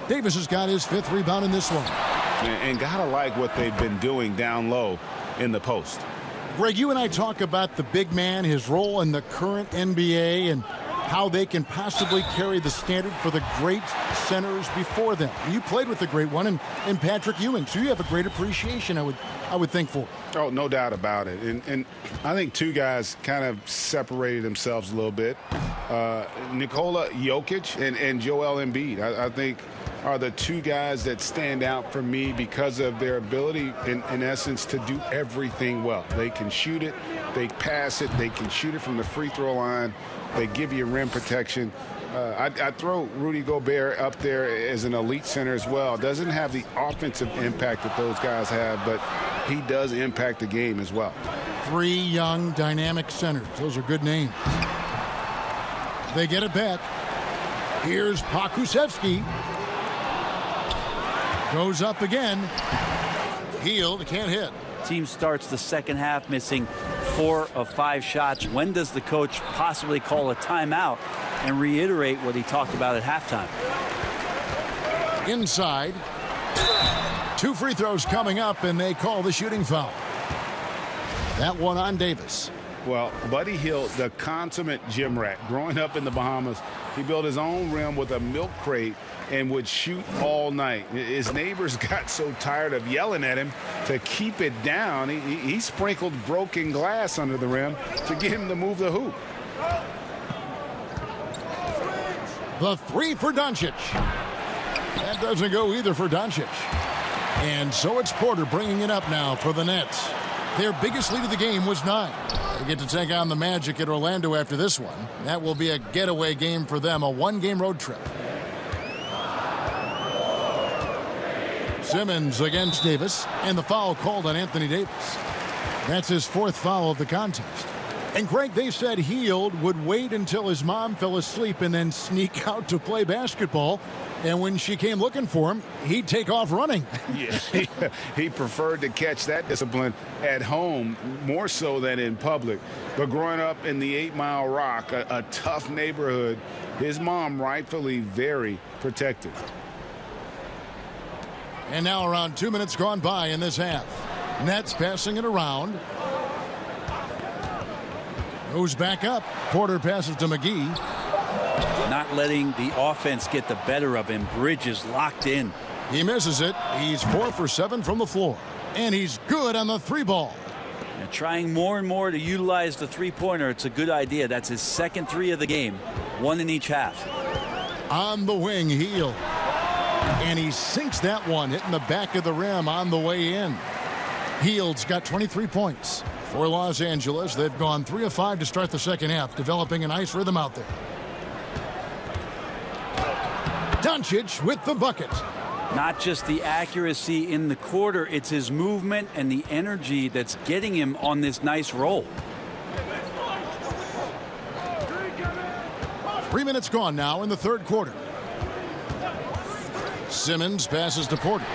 Davis has got his 5th rebound in this one. And gotta like what they've been doing down low in the post. Greg, you and I talk about the big man, his role in the current NBA, and how they can possibly carry the standard for the great centers before them. You played with the great one in Patrick Ewing, so you have a great appreciation, I would think, for. Oh, no doubt about it. And I think 2 guys kind of separated themselves a little bit. Nikola Jokic and Joel Embiid, I think, are the 2 guys that stand out for me because of their ability, in essence, to do everything well. They can shoot it, they pass it, they can shoot it from the free throw line, they give you rim protection. I throw Rudy Gobert up there as an elite center as well. Doesn't have the offensive impact that those guys have, but he does impact the game as well. 3 young, dynamic centers. Those are good names. They get it back. Here's Pa Kusevski. Goes up again. Hield can't hit. Team starts the second half missing 4 of 5 shots. When does the coach possibly call a timeout and reiterate what he talked about at halftime? Inside. 2 free throws coming up, and they call the shooting foul. That one on Davis. Well, Buddy Hield, the consummate gym rat. Growing up in the Bahamas, he built his own rim with a milk crate and would shoot all night. His neighbors got so tired of yelling at him to keep it down. He sprinkled broken glass under the rim to get him to move the hoop. The 3 for Doncic. That doesn't go either for Doncic. And so it's Porter bringing it up now for the Nets. Their biggest lead of the game was 9. They get to take on the Magic at Orlando after this one. That will be a getaway game for them, a 1-game road trip. Simmons against Davis, and the foul called on Anthony Davis. That's his 4th foul of the contest. And Greg, they said Hield would wait until his mom fell asleep and then sneak out to play basketball. And when she came looking for him, he'd take off running. Yeah, he preferred to catch that discipline at home more so than in public. But growing up in the 8 Mile Rock, a tough neighborhood, his mom rightfully very protective. And now around 2 minutes gone by in this half. Nets passing it around. Goes back up. Porter passes to McGee. Not letting the offense get the better of him. Bridges locked in. He misses it. He's 4 for 7 from the floor. And he's good on the 3-ball. And trying more and more to utilize the 3-pointer. It's a good idea. That's his 2nd 3 of the game. 1 in each half. On the wing, Hield. And he sinks that one, hitting the back of the rim on the way in. Hield's got 23 points. For Los Angeles, they've gone 3 of 5 to start the second half, developing a nice rhythm out there. Doncic with the bucket. Not just the accuracy in the quarter, it's his movement and the energy that's getting him on this nice roll. 3 minutes gone now in the 3rd quarter. Simmons passes to Porter.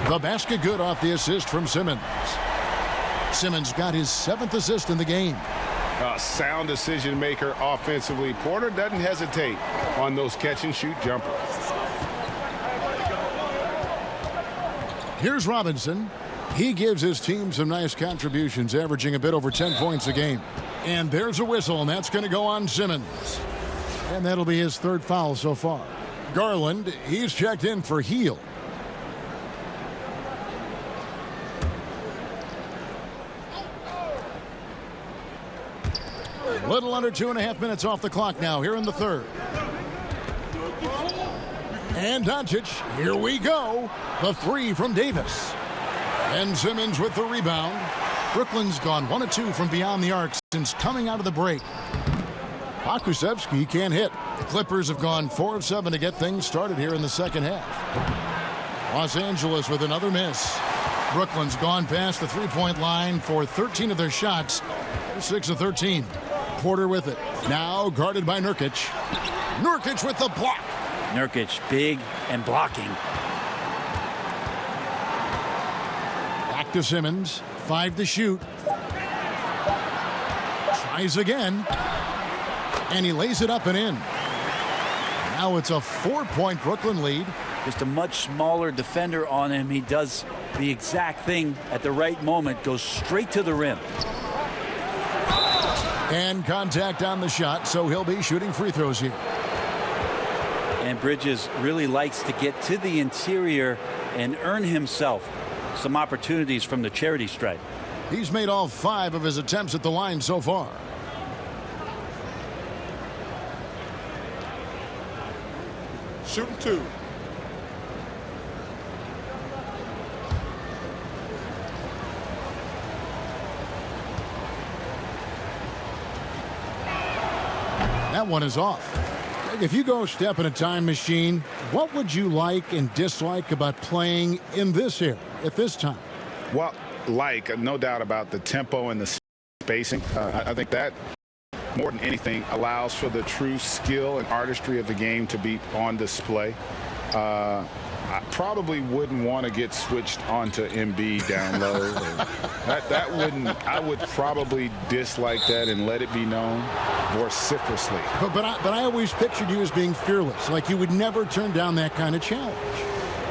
The basket good off the assist from Simmons. Simmons got his 7th assist in the game. Sound decision maker offensively. Porter doesn't hesitate on those catch and shoot jumpers. Here's Robinson. He gives his team some nice contributions, averaging a bit over 10 points a game. And there's a whistle, and that's going to go on Simmons. And that'll be his 3rd foul so far. Garland, he's checked in for Hield. A little under 2.5 minutes off the clock now here in the 3rd. And Doncic, here we go. The 3 from Davis. And Simmons with the rebound. Brooklyn's gone 1 of 2 from beyond the arc since coming out of the break. Pokusevski can't hit. The Clippers have gone 4 of 7 to get things started here in the second half. Los Angeles with another miss. Brooklyn's gone past the three-point line for 13 of their shots. They're 6 of 13. Porter with it. Now guarded by Nurkic. Nurkic with the block. Nurkic big and blocking. Back to Simmons. 5 to shoot. Tries again. And he lays it up and in. Now it's a 4-point Brooklyn lead. Just a much smaller defender on him. He does the exact thing at the right moment. Goes straight to the rim. And contact on the shot, so he'll be shooting free throws here. And Bridges really likes to get to the interior and earn himself some opportunities from the charity stripe. He's made all 5 of his attempts at the line so far. Shooting 2. That one is off. If you go step in a time machine, what would you like and dislike about playing in this era at this time? Well, no doubt about the tempo and the spacing. I think that more than anything allows for the true skill and artistry of the game to be on display. I probably wouldn't want to get switched onto MB down low. that wouldn't. I would probably dislike that and let it be known vociferously. But I always pictured you as being fearless, like you would never turn down that kind of challenge.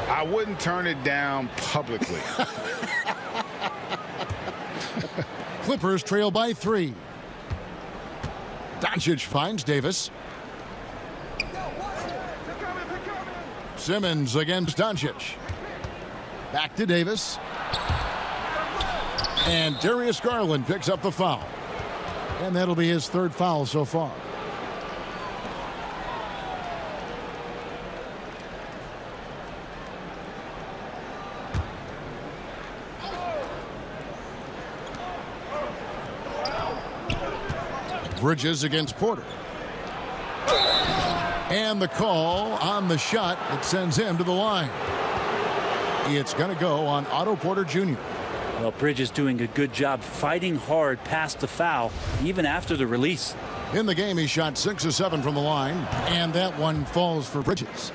I wouldn't turn it down publicly. Clippers trail by 3. Doncic finds Davis. Simmons against Doncic. Back to Davis. And Darius Garland picks up the foul. And that'll be his 3rd foul so far. Bridges against Porter. And the call on the shot that sends him to the line. It's going to go on Otto Porter Jr. Well, Bridges doing a good job fighting hard past the foul, even after the release. In the game, he shot 6 of 7 from the line, and that one falls for Bridges.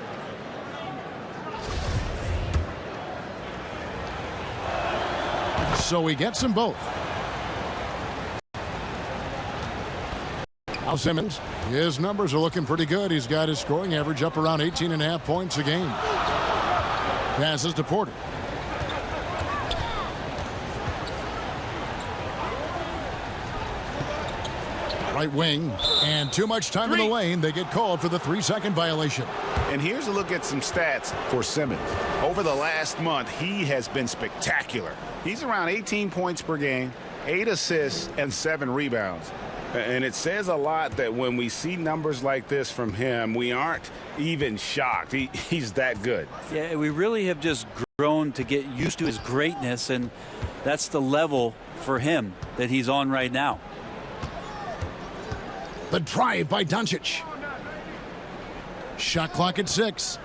So he gets them both. Now Simmons, his numbers are looking pretty good. He's got his scoring average up around 18.5 points a game. Passes to Porter. Right wing, and too much time in the lane. They get called for the 3-second violation. And here's a look at some stats for Simmons. Over the last month, he has been spectacular. He's around 18 points per game, 8 assists, and 7 rebounds. And it says a lot that when we see numbers like this from him, we aren't even shocked. He's that good. Yeah, we really have just grown to get used to his greatness, and that's the level for him that he's on right now. The drive by Doncic. Shot clock at 6.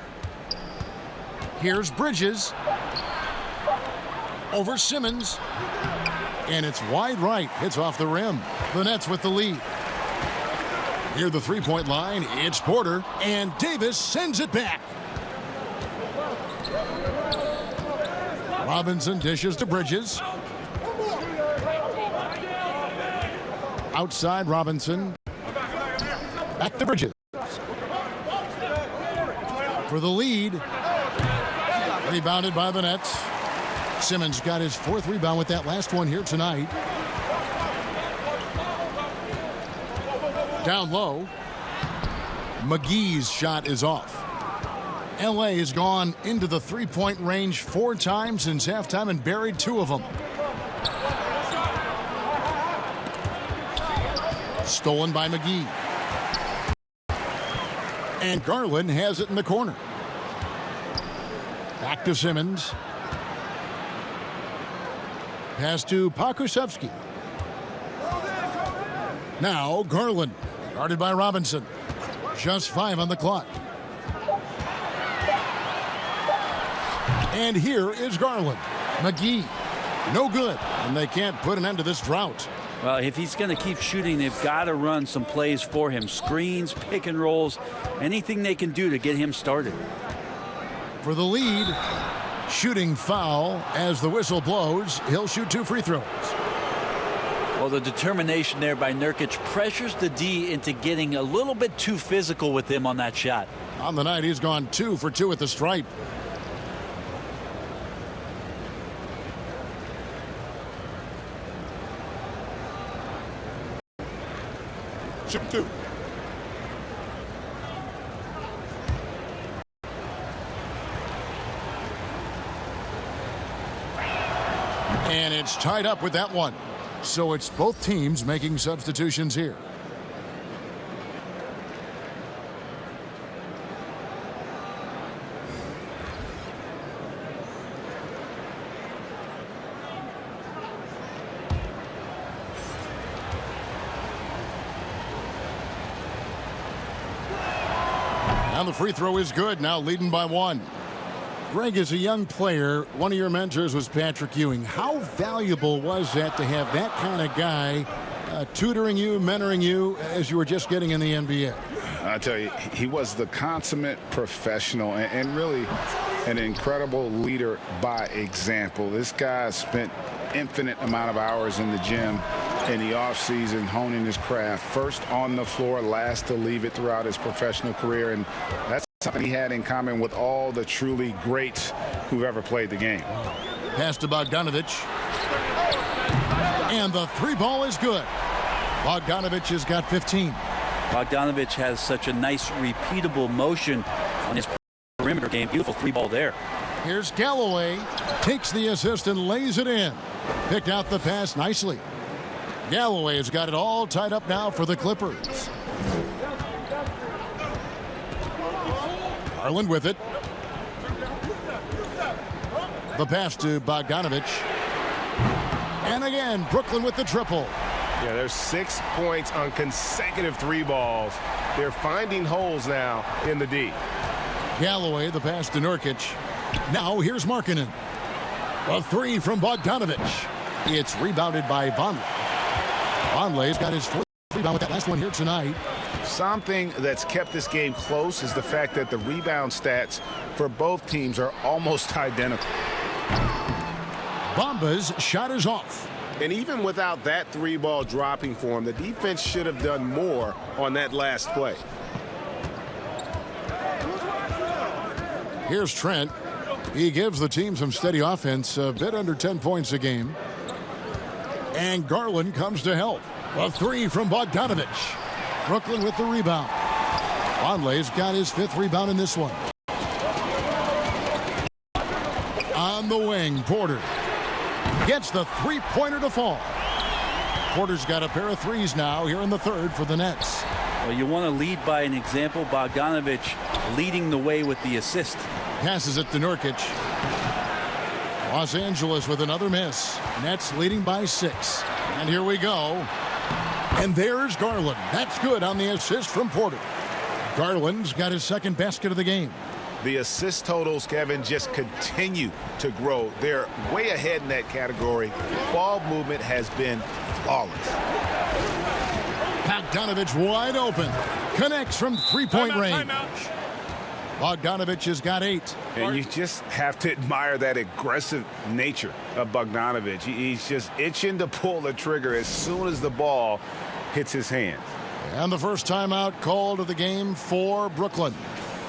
Here's Bridges. Over Simmons. And it's wide right. Hits off the rim. The Nets with the lead. Near the 3-point line, it's Porter. And Davis sends it back. Robinson dishes to Bridges. Outside Robinson. Back to Bridges. For the lead. Rebounded by the Nets. Simmons got his 4th rebound with that last one here tonight. Down low. McGee's shot is off. LA has gone into the 3-point range 4 times since halftime and buried 2 of them. Stolen by McGee. And Garland has it in the corner. Back to Simmons. Pass to Pokusevski. Now Garland Guarded by Robinson. Just 5 on the clock. And here is Garland. McGee, no good. And they can't put an end to this drought. Well, if he's going to keep shooting, they've got to run some plays for him. Screens, pick and rolls, anything they can do to get him started. For the lead, shooting foul as the whistle blows. He'll shoot 2 free throws. Well, the determination there by Nurkic pressures the D into getting a little bit too physical with him on that shot. On the night, he's gone 2 for 2 at the stripe. Shoot 2. And it's tied up with that one. So it's both teams making substitutions here. And the free throw is good, now leading by 1. Greg, as a young player, one of your mentors was Patrick Ewing. How valuable was that to have that kind of guy tutoring you, mentoring you as you were just getting in the NBA? I tell you, he was the consummate professional and really an incredible leader by example. This guy spent infinite amount of hours in the gym in the offseason honing his craft, first on the floor, last to leave it throughout his professional career, and that's something he had in common with all the truly greats who've ever played the game. Pass to Bogdanovich. And the 3 ball is good. Bogdanovich has got 15. Bogdanovich has such a nice repeatable motion on his perimeter game. Beautiful 3 ball there. Here's Galloway. Takes the assist and lays it in. Picked out the pass nicely. Galloway has got it all tied up now for the Clippers. Garland with it. The pass to Bogdanovich. And again, Brooklyn with the triple. Yeah, there's 6 points on consecutive 3 balls. They're finding holes now in the D. Galloway, the pass to Nurkic. Now here's Markkanen. A 3 from Bogdanovich. It's rebounded by Vonleh. Vonleh's got his 4th rebound with that last one here tonight. Something that's kept this game close is the fact that the rebound stats for both teams are almost identical. Bamba's shot is off. And even without that 3 ball dropping for him, the defense should have done more on that last play. Here's Trent. He gives the team some steady offense, a bit under 10 points a game. And Garland comes to help. A 3 from Bogdanovich. Brooklyn with the rebound. Vonleh's got his 5th rebound in this one. On the wing, Porter gets the 3-pointer to fall. Porter's got a pair of 3s now here in the 3rd for the Nets. Well, you want to lead by an example. Bogdanovich leading the way with the assist. Passes it to Nurkic. Los Angeles with another miss. Nets leading by 6. And here we go. And there's Garland. That's good on the assist from Porter. Garland's got his 2nd basket of the game. The assist totals, Kevin, just continue to grow. They're way ahead in that category. Ball movement has been flawless. Bogdanovich wide open. Connects from 3-point range. Bogdanovich has got 8. And you just have to admire that aggressive nature of Bogdanovich. He's just itching to pull the trigger as soon as the ball hits his hands. And the first timeout called of the game for Brooklyn.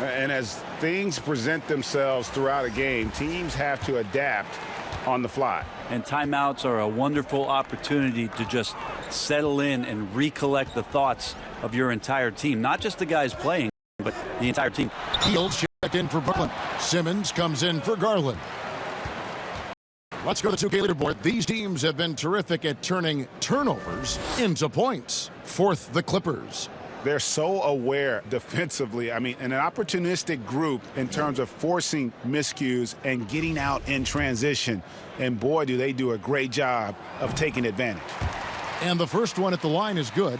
And as things present themselves throughout a game, teams have to adapt on the fly. And timeouts are a wonderful opportunity to just settle in and recollect the thoughts of your entire team, not just the guys playing, but the entire team. Fields checked in for Brooklyn. Simmons comes in for Garland. Let's go to the 2K leaderboard. These teams have been terrific at turning turnovers into points. 4th, the Clippers. They're so aware defensively. I mean, an opportunistic group in terms of forcing miscues and getting out in transition. And boy, do they do a great job of taking advantage. And the first one at the line is good.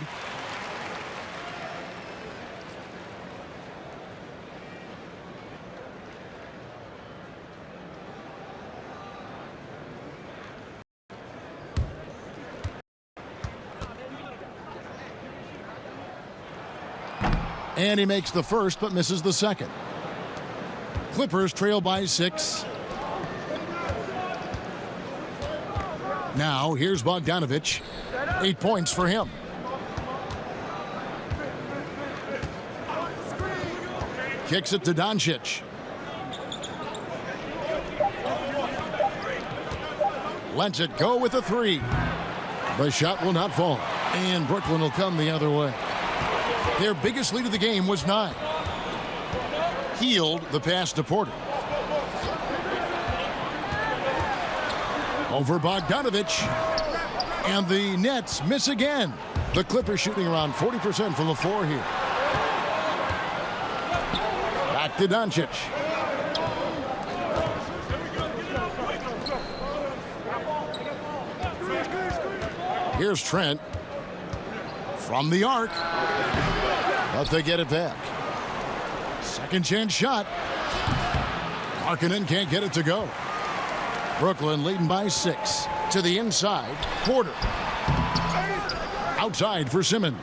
And he makes the first but misses the second. Clippers trail by 6. Now here's Bogdanovich. 8 points for him. Kicks it to Doncic. Lets it go with a 3. The shot will not fall. And Brooklyn will come the other way. Their biggest lead of the game was 9. Healed the pass to Porter. Over Bogdanovich. And the Nets miss again. The Clippers shooting around 40% from the floor here. Back to Doncic. Here's Trent. From the arc. But they get it back. Second chance shot. Markkanen can't get it to go. Brooklyn leading by 6. To the inside. Porter. Outside for Simmons.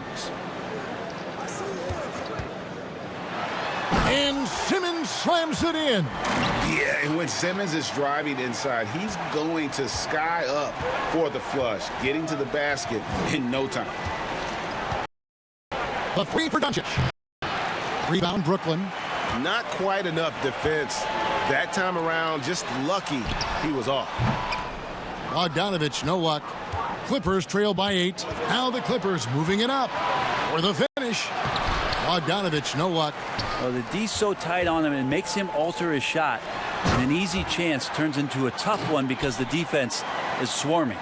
And Simmons slams it in. Yeah, and when Simmons is driving inside, he's going to sky up for the flush, getting to the basket in no time. The 3 for Doncic. Rebound Brooklyn. Not quite enough defense that time around. Just lucky he was off. Bogdanovich, no luck. Clippers trail by 8. Now the Clippers moving it up for the finish. Bogdanovich, no luck. Well, the D's so tight on him, it makes him alter his shot. And an easy chance turns into a tough one because the defense is swarming.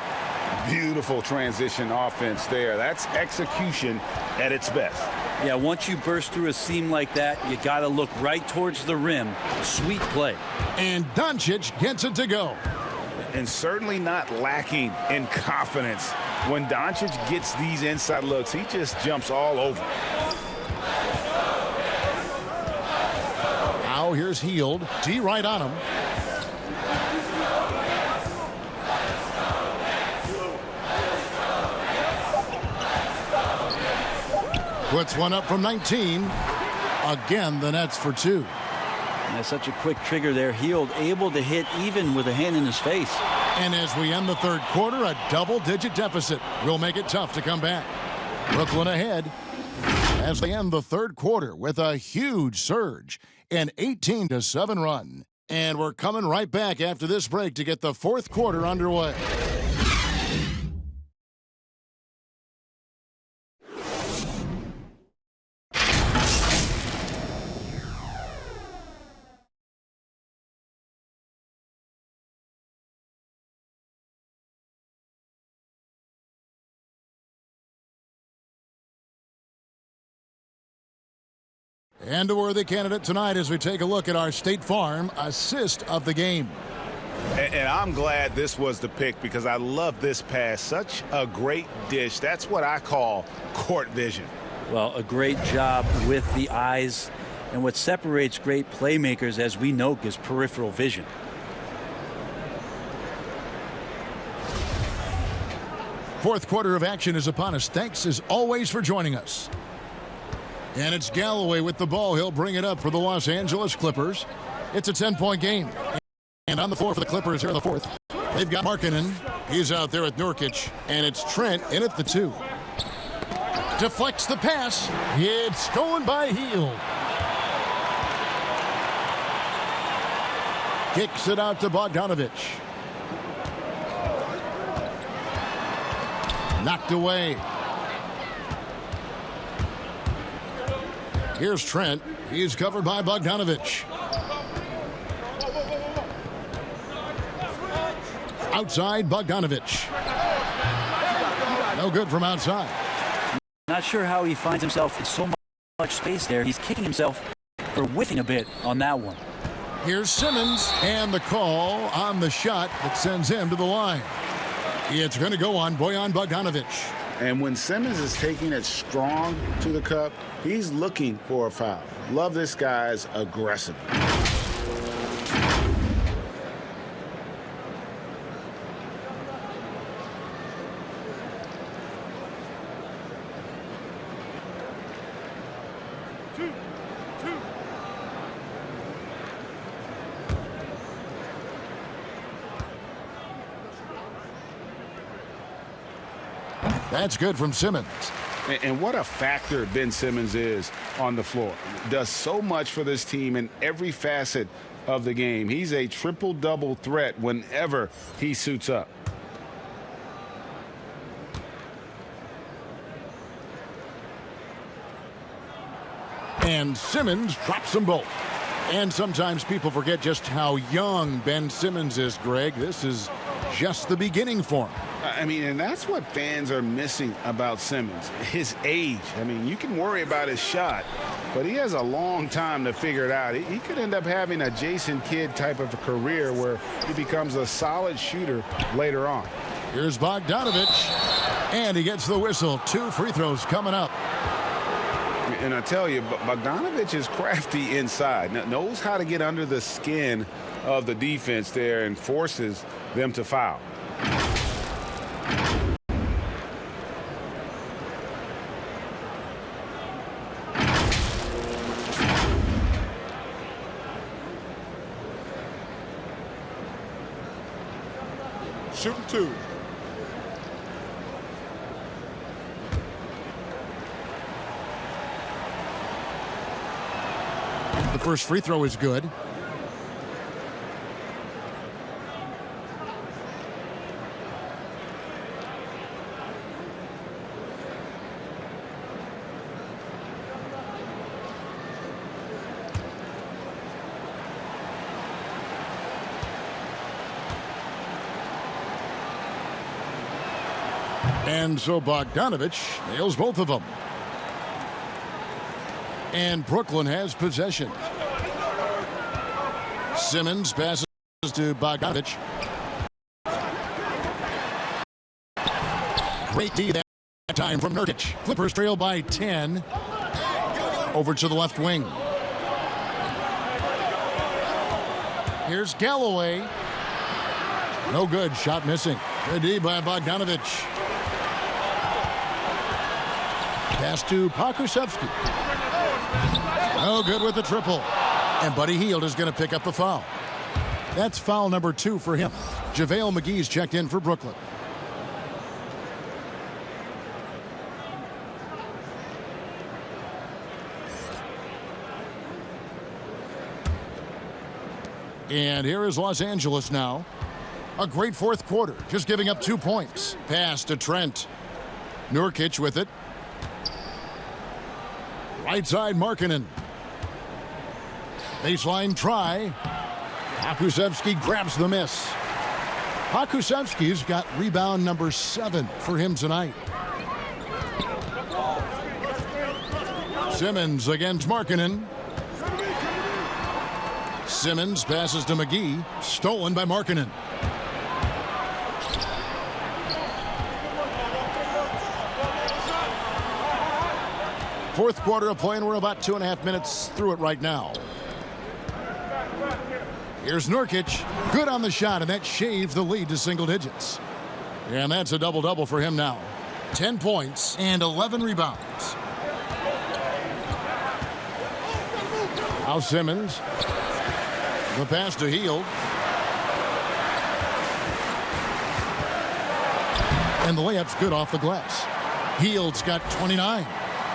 Beautiful transition offense there. That's execution at its best. Yeah, once you burst through a seam like that, you got to look right towards the rim. Sweet play. And Doncic gets it to go. And certainly not lacking in confidence. When Doncic gets these inside looks, he just jumps all over. Now here's Hield. D right on him. Puts one up from 19. Again, the Nets for 2. And that's such a quick trigger there. Hield able to hit even with a hand in his face. And as we end the third quarter, a double-digit deficit will make it tough to come back. Brooklyn ahead as they end the third quarter with a huge surge, an 18-7 run. And we're coming right back after this break to get the fourth quarter underway. And a worthy candidate tonight as we take a look at our State Farm assist of the game. And I'm glad this was the pick because I love this pass. Such a great dish. That's what I call court vision. Well, a great job with the eyes. And what separates great playmakers, as we know, is peripheral vision. Fourth quarter of action is upon us. Thanks as always for joining us. And it's Galloway with the ball. He'll bring it up for the Los Angeles Clippers. It's a 10-point game. And on the floor for the Clippers here in the fourth, they've got Markkanen. He's out there with Nurkic. And it's Trent in at the 2. Deflects the pass. It's stolen by Hield. Kicks it out to Bogdanovich. Knocked away. Here's Trent. He's covered by Bogdanovich. Outside, Bogdanovich. No good from outside. Not sure how he finds himself in so much space there. He's kicking himself or whiffing a bit on that one. Here's Simmons, and the call on the shot that sends him to the line. It's going to go on Bojan Bogdanovich. And when Simmons is taking it strong to the cup, he's looking for a foul. Love this guy's aggressive. That's good from Simmons. And what a factor Ben Simmons is on the floor. Does so much for this team in every facet of the game. He's a triple-double threat whenever he suits up. And Simmons drops them both. And sometimes people forget just how young Ben Simmons is, Greg. This is just the beginning for him. I mean, and that's what fans are missing about Simmons, his age. I mean, you can worry about his shot, but he has a long time to figure it out. He could end up having a Jason Kidd type of a career where he becomes a solid shooter later on. Here's Bogdanovich, and he gets the whistle. 2 free throws coming up. And I tell you, Bogdanovich is crafty inside, knows how to get under the skin of the defense there and forces them to foul. Shooting 2. The first free throw is good. And so Bogdanovich nails both of them. And Brooklyn has possession. Simmons passes to Bogdanovich. Great D that time from Nurkic. Clippers trail by 10. Over to the left wing. Here's Galloway. No good. Shot missing. Good D by Bogdanovich. Pass to Pokusevski. No good with the triple. And Buddy Hield is going to pick up the foul. That's foul number 2 for him. JaVale McGee's checked in for Brooklyn. And here is Los Angeles now. A great fourth quarter, just giving up 2 points. Pass to Trent. Nurkic with it. Right side, Markkanen. Baseline try. Pokusevski grabs the miss. Pokusevski's got rebound number 7 for him tonight. Simmons against Markkanen. Simmons passes to McGee. Stolen by Markkanen. Fourth quarter of play, and we're about 2.5 minutes through it right now. Here's Nurkic. Good on the shot, and that shaves the lead to single digits. And that's a double-double for him now. 10 points and 11 rebounds. Now Simmons. The pass to Hield. And the layup's good off the glass. Hield's got 29.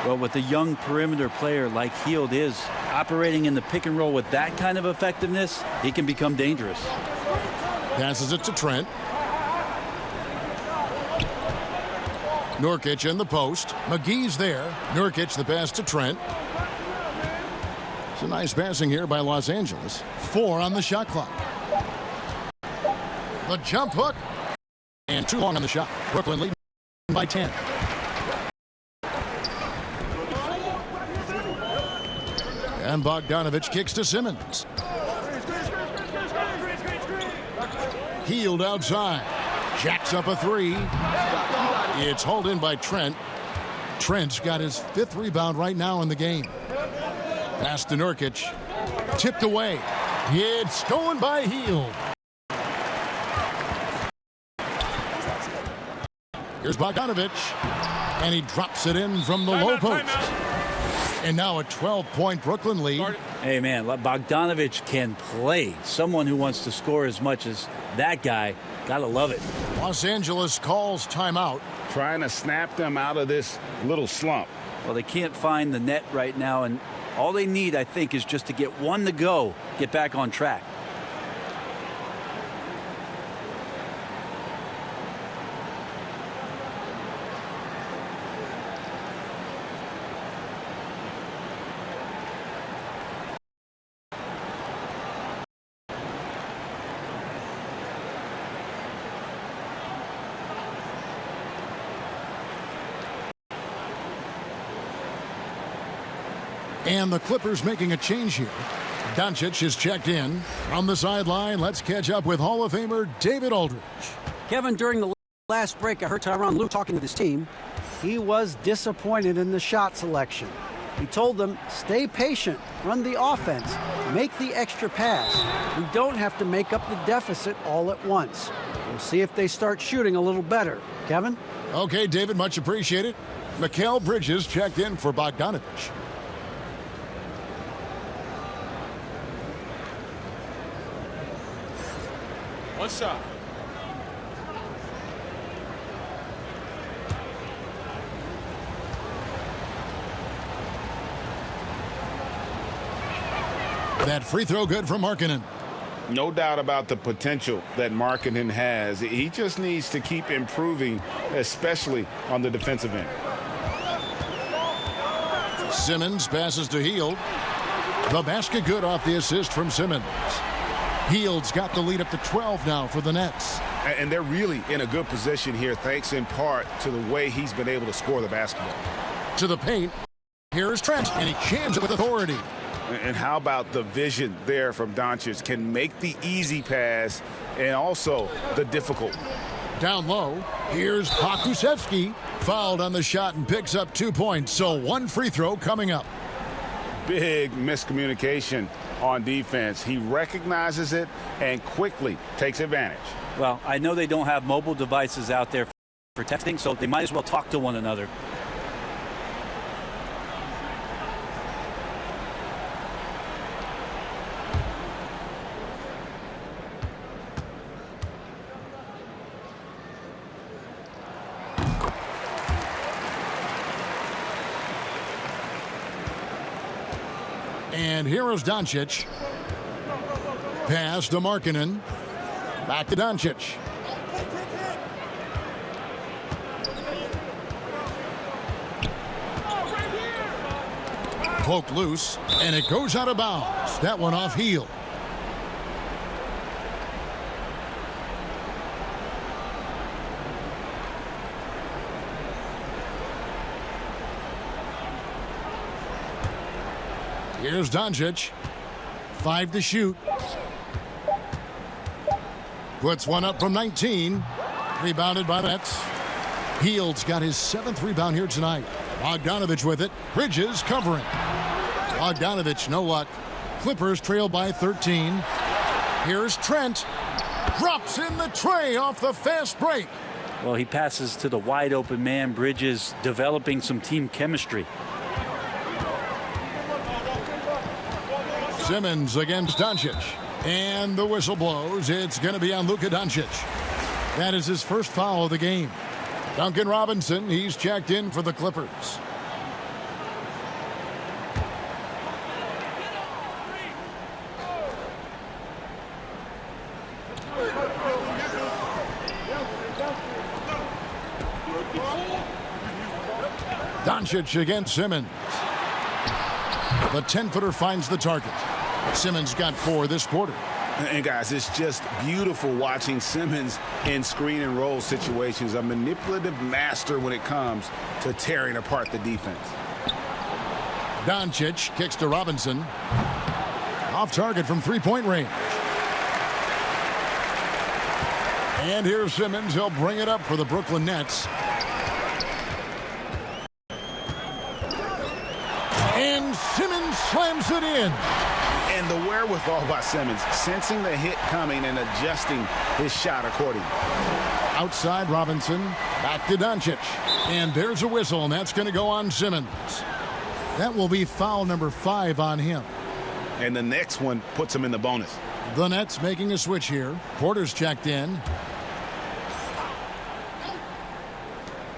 Well, with a young perimeter player like Hield is, operating in the pick and roll with that kind of effectiveness, he can become dangerous. Passes it to Trent. Nurkic in the post. McGee's there. Nurkic the pass to Trent. It's a nice passing here by Los Angeles. 4 on the shot clock. The jump hook. And too long on the shot. Brooklyn leading by 10. And Bogdanovich kicks to Simmons. Hield outside. Jacks up a 3. It's hauled in by Trent. Trent's got his 5th rebound right now in the game. Pass to Nurkic. Tipped away. It's stolen by Hield. Here's Bogdanovich. And he drops it in from the low post. And now a 12-point Brooklyn lead. Hey, man, Bogdanovich can play. Someone who wants to score as much as that guy, gotta love it. Los Angeles calls timeout. Trying to snap them out of this little slump. Well, they can't find the net right now, and all they need, I think, is just to get one to go, get back on track. And the Clippers making a change here. Doncic is checked in. On the sideline, let's catch up with Hall of Famer David Aldridge. Kevin, during the last break, I heard Tyronn Lue talking with his team. He was disappointed in the shot selection. He told them, stay patient, run the offense, make the extra pass. We don't have to make up the deficit all at once. We'll see if they start shooting a little better. Kevin? Okay, David, much appreciated. Mikal Bridges checked in for Bogdanovich. One shot. That free throw good from Markkanen. No doubt about the potential that Markkanen has. He just needs to keep improving, especially on the defensive end. Simmons passes to Hield. The basket good off the assist from Simmons. Hield's got the lead up to 12 now for the Nets. And they're really in a good position here, thanks in part to the way he's been able to score the basketball. To the paint. Here's Trent, and he jams it with authority. And how about the vision there from Doncic? Can make the easy pass and also the difficult. Down low, here's Pokusevski. Fouled on the shot and picks up 2 points, so one free throw coming up. Big miscommunication on defense. He recognizes it and quickly takes advantage. Well, I know they don't have mobile devices out there for texting, so they might as well talk to one another. And here is Doncic. Pass to Markkanen. Back to Doncic. Poked loose, and it goes out of bounds. That one off Hield. Here's Doncic. 5 to shoot. Puts one up from 19. Rebounded by the Nets. Hield's got his 7th rebound here tonight. Bogdanovich with it. Bridges covering. Bogdanovich, no luck. Clippers trail by 13. Here's Trent. Drops in the tray off the fast break. Well, he passes to the wide open man. Bridges developing some team chemistry. Simmons against Doncic. And the whistle blows. It's going to be on Luka Doncic. That is his first foul of the game. Duncan Robinson, he's checked in for the Clippers. Doncic against Simmons. The 10-footer finds the target. Simmons got 4 this quarter. And guys, it's just beautiful watching Simmons in screen and roll situations. A manipulative master when it comes to tearing apart the defense. Doncic kicks to Robinson. Off target from 3-point range. And here's Simmons. He'll bring it up for the Brooklyn Nets. And Simmons slams it in. And the wherewithal by Simmons, sensing the hit coming and adjusting his shot accordingly. Outside Robinson, back to Doncic. And there's a whistle, and that's going to go on Simmons. That will be foul number 5 on him. and the next one puts him in the bonus. The Nets making a switch here. Porter's checked in.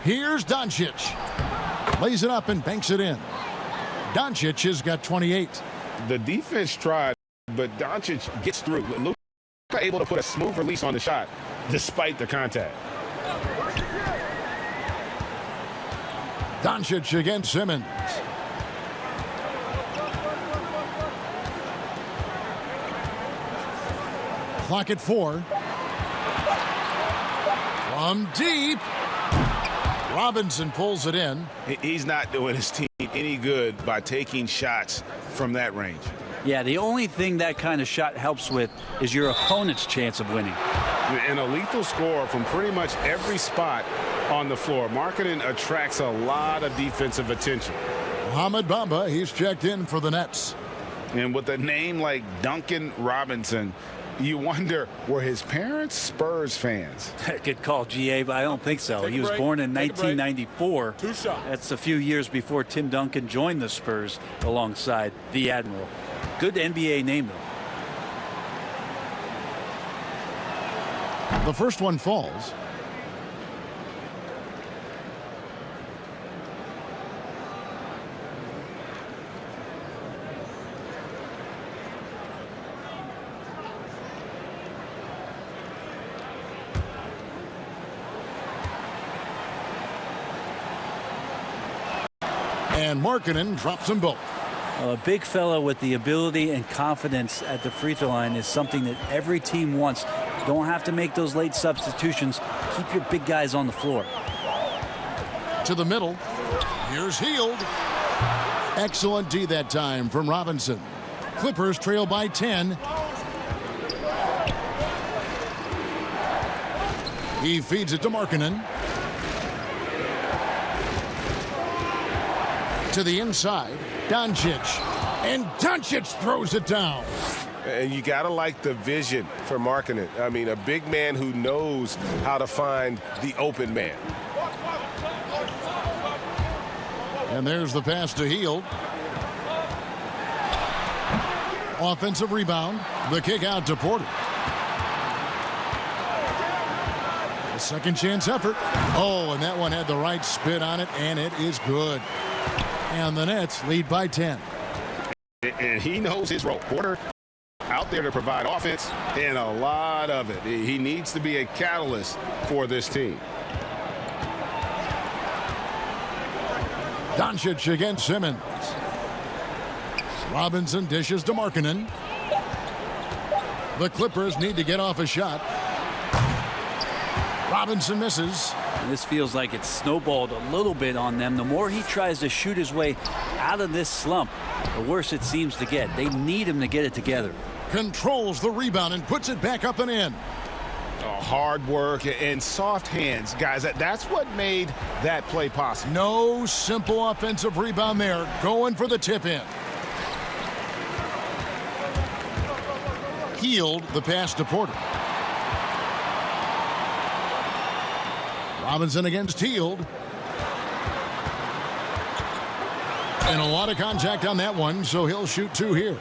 Here's Doncic. Lays it up and banks it in. Doncic has got 28. The defense tried, but Doncic gets through. Luka able to put a smooth release on the shot despite the contact. Doncic against Simmons. Clock at 4. From deep. Robinson pulls it in. He's not doing his team any good by taking shots from that range. Yeah, the only thing that kind of shot helps with is your opponent's chance of winning. And a lethal score from pretty much every spot on the floor. Marketing attracts a lot of defensive attention. Mohamed Bamba, he's checked in for the Nets. And with a name like Duncan Robinson, you wonder, were his parents Spurs fans? Good call, GA, but I don't think so. He was born in 1994. Two shots. That's a few years before Tim Duncan joined the Spurs alongside the Admiral. Good NBA name, though. The first one falls. And Markkanen drops them both. A big fella with the ability and confidence at the free throw line is something that every team wants. Don't have to make those late substitutions. Keep your big guys on the floor. To the middle. Here's Hield. Excellent D that time from Robinson. Clippers trail by 10. He feeds it to Markkanen. To the inside, Doncic. And Doncic throws it down. And you got to like the vision for Markkanen. I mean, a big man who knows how to find the open man. And there's the pass to Hield. Offensive rebound. The kick out to Porter. A second chance effort. Oh, and that one had the right spin on it, and it is good. And the Nets lead by 10. And he knows his role. Porter out there to provide offense, and a lot of it. He needs to be a catalyst for this team. Doncic against Simmons. Robinson dishes to Markkanen. The Clippers need to get off a shot. Robinson misses. And this feels like it's snowballed a little bit on them. The more he tries to shoot his way out of this slump, the worse it seems to get. They need him to get it together. Controls the rebound and puts it back up and in. Hard work and soft hands, guys. That's what made that play possible. No simple offensive rebound there. Going for the tip in. Hield the pass to Porter. Robinson against Hield. And a lot of contact on that one, so he'll shoot 2 here.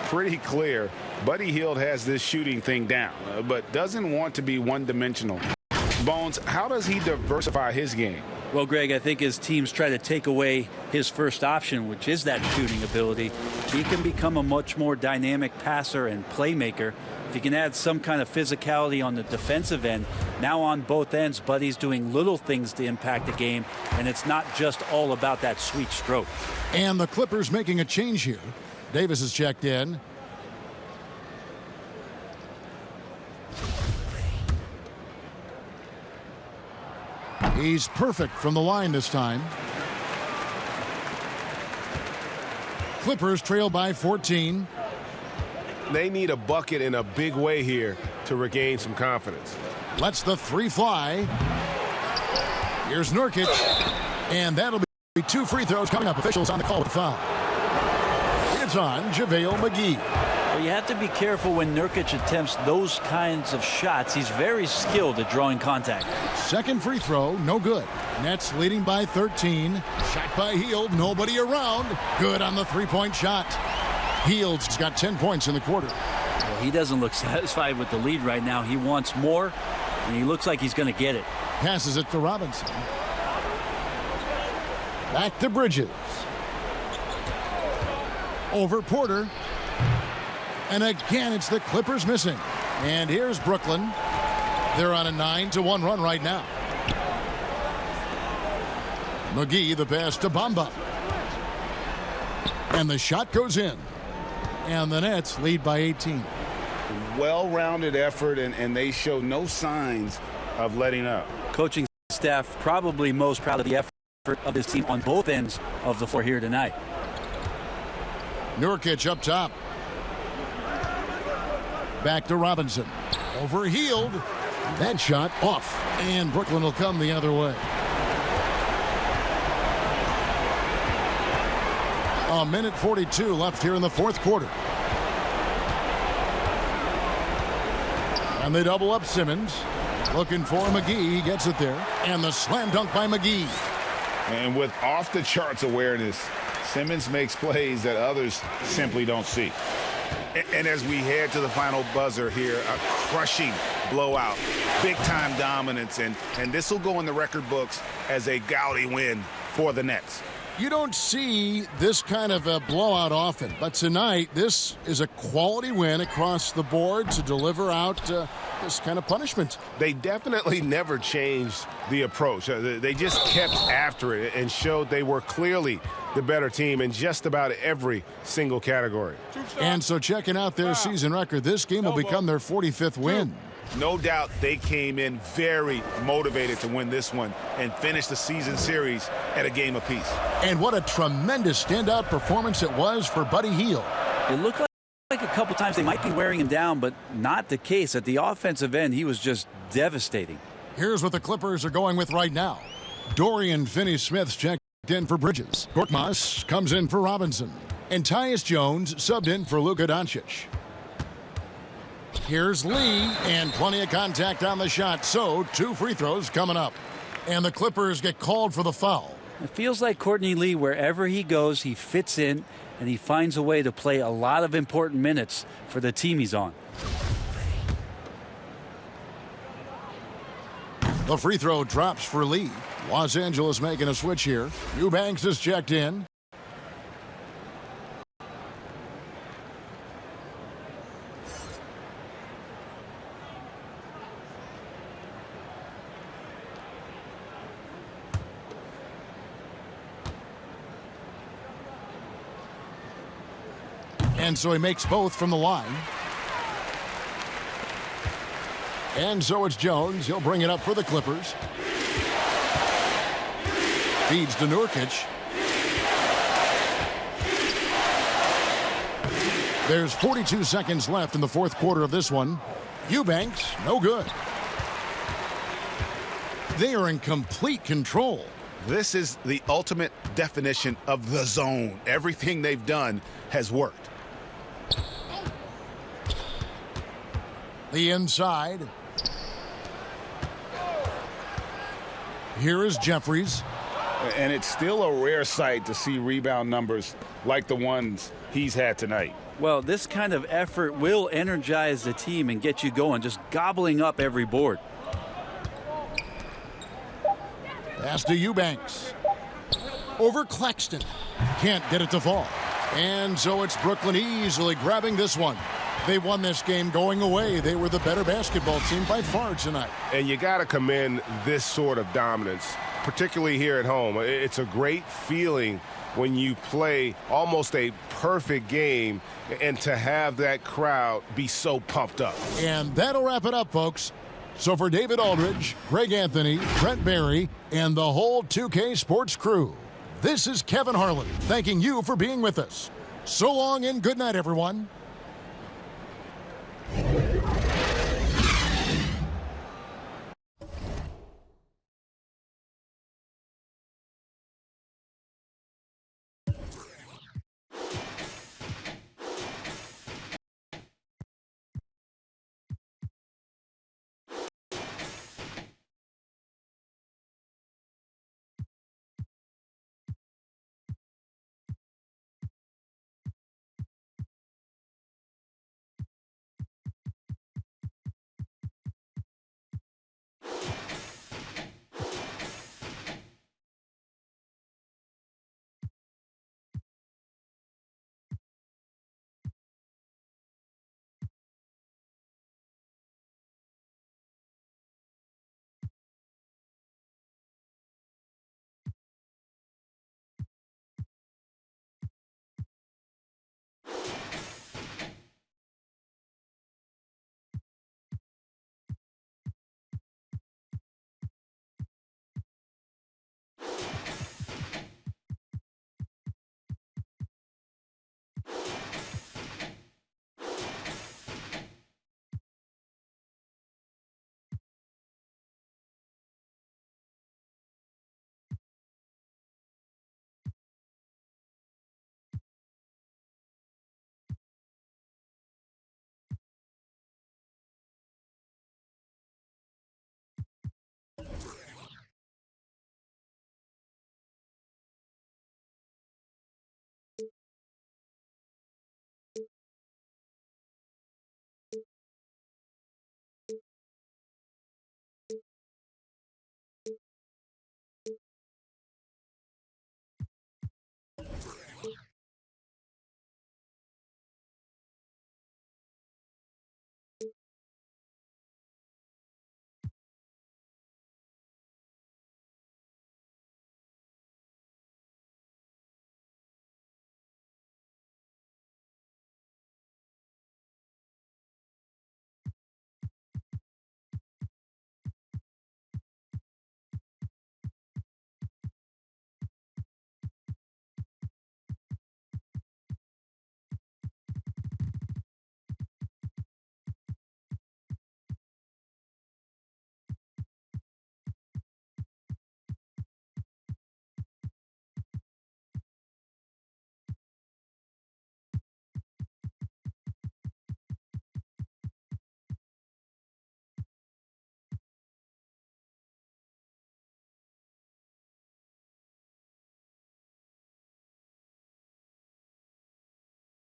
Pretty clear. Buddy Hield has this shooting thing down, but doesn't want to be one-dimensional. Bones, how does he diversify his game? Well, Greg, I think as teams try to take away his first option, which is that shooting ability, he can become a much more dynamic passer and playmaker. If he can add some kind of physicality on the defensive end, now on both ends, Buddy's doing little things to impact the game, and it's not just all about that sweet stroke. And the Clippers making a change here. Davis is checked in. He's perfect from the line this time. Clippers trail by 14. They need a bucket in a big way here to regain some confidence. Lets the 3 fly. Here's Nurkic. And that'll be 2 free throws coming up. Officials on the call with the foul. It's on JaVale McGee. Well, you have to be careful when Nurkic attempts those kinds of shots. He's very skilled at drawing contact. Second free throw, no good. Nets leading by 13. Shot by Hield, nobody around. Good on the 3-point shot. Heald's got 10 points in the quarter. Well, he doesn't look satisfied with the lead right now. He wants more, and he looks like he's going to get it. Passes it to Robinson. Back to Bridges. Over Porter. And again, it's the Clippers missing. And here's Brooklyn. They're on a 9-1 run right now. McGee, the pass to Bamba. And the shot goes in. And the Nets lead by 18. Well-rounded effort, and they show no signs of letting up. Coaching staff probably most proud of the effort of this team on both ends of the floor here tonight. Nurkic up top. Back to Robinson. Over Hield. That shot off. And Brooklyn will come the other way. A minute 42 left here in the fourth quarter. And they double up Simmons. Looking for McGee. He gets it there. And the slam dunk by McGee. And with off-the-charts awareness, Simmons makes plays that others simply don't see. And as we head to the final buzzer here, a crushing blowout, big-time dominance, and this will go in the record books as a gaudy win for the Nets. You don't see this kind of a blowout often, but tonight this is a quality win across the board to deliver out this kind of punishment. They definitely never changed the approach. They just kept after it and showed they were clearly the better team in just about every single category. And so checking out their season record, this game will become their 45th win. No doubt they came in very motivated to win this one and finish the season series at a game apiece. And what a tremendous standout performance it was for Buddy Hield. It looked like a couple times they might be wearing him down, but not the case. At the offensive end, he was just devastating. Here's what the Clippers are going with right now. Dorian Finney-Smith's checked in for Bridges. Korkmaz comes in for Robinson. And Tyus Jones subbed in for Luka Doncic. Here's Lee, and plenty of contact on the shot, so 2 free throws coming up. And the Clippers get called for the foul. It feels like Courtney Lee, wherever he goes, he fits in, and he finds a way to play a lot of important minutes for the team he's on. The free throw drops for Lee. Los Angeles making a switch here. Eubanks is checked in. And so he makes both from the line. And so it's Jones. He'll bring it up for the Clippers. Feeds to Nurkic. There's 42 seconds left in the fourth quarter of this one. Eubanks, no good. They are in complete control. This is the ultimate definition of the zone. Everything they've done has worked. The inside. Here is Jeffries. And it's still a rare sight to see rebound numbers like the ones he's had tonight. Well, this kind of effort will energize the team and get you going, just gobbling up every board. Pass to Eubanks. Over Claxton. Can't get it to fall. And so it's Brooklyn easily grabbing this one. They won this game going away. They were the better basketball team by far tonight. And you got to commend this sort of dominance, particularly here at home. It's a great feeling when you play almost a perfect game and to have that crowd be so pumped up. And that'll wrap it up, folks. So for David Aldridge, Greg Anthony, Brent Barry, and the whole 2K Sports crew, this is Kevin Harlan thanking you for being with us. So long and good night, everyone.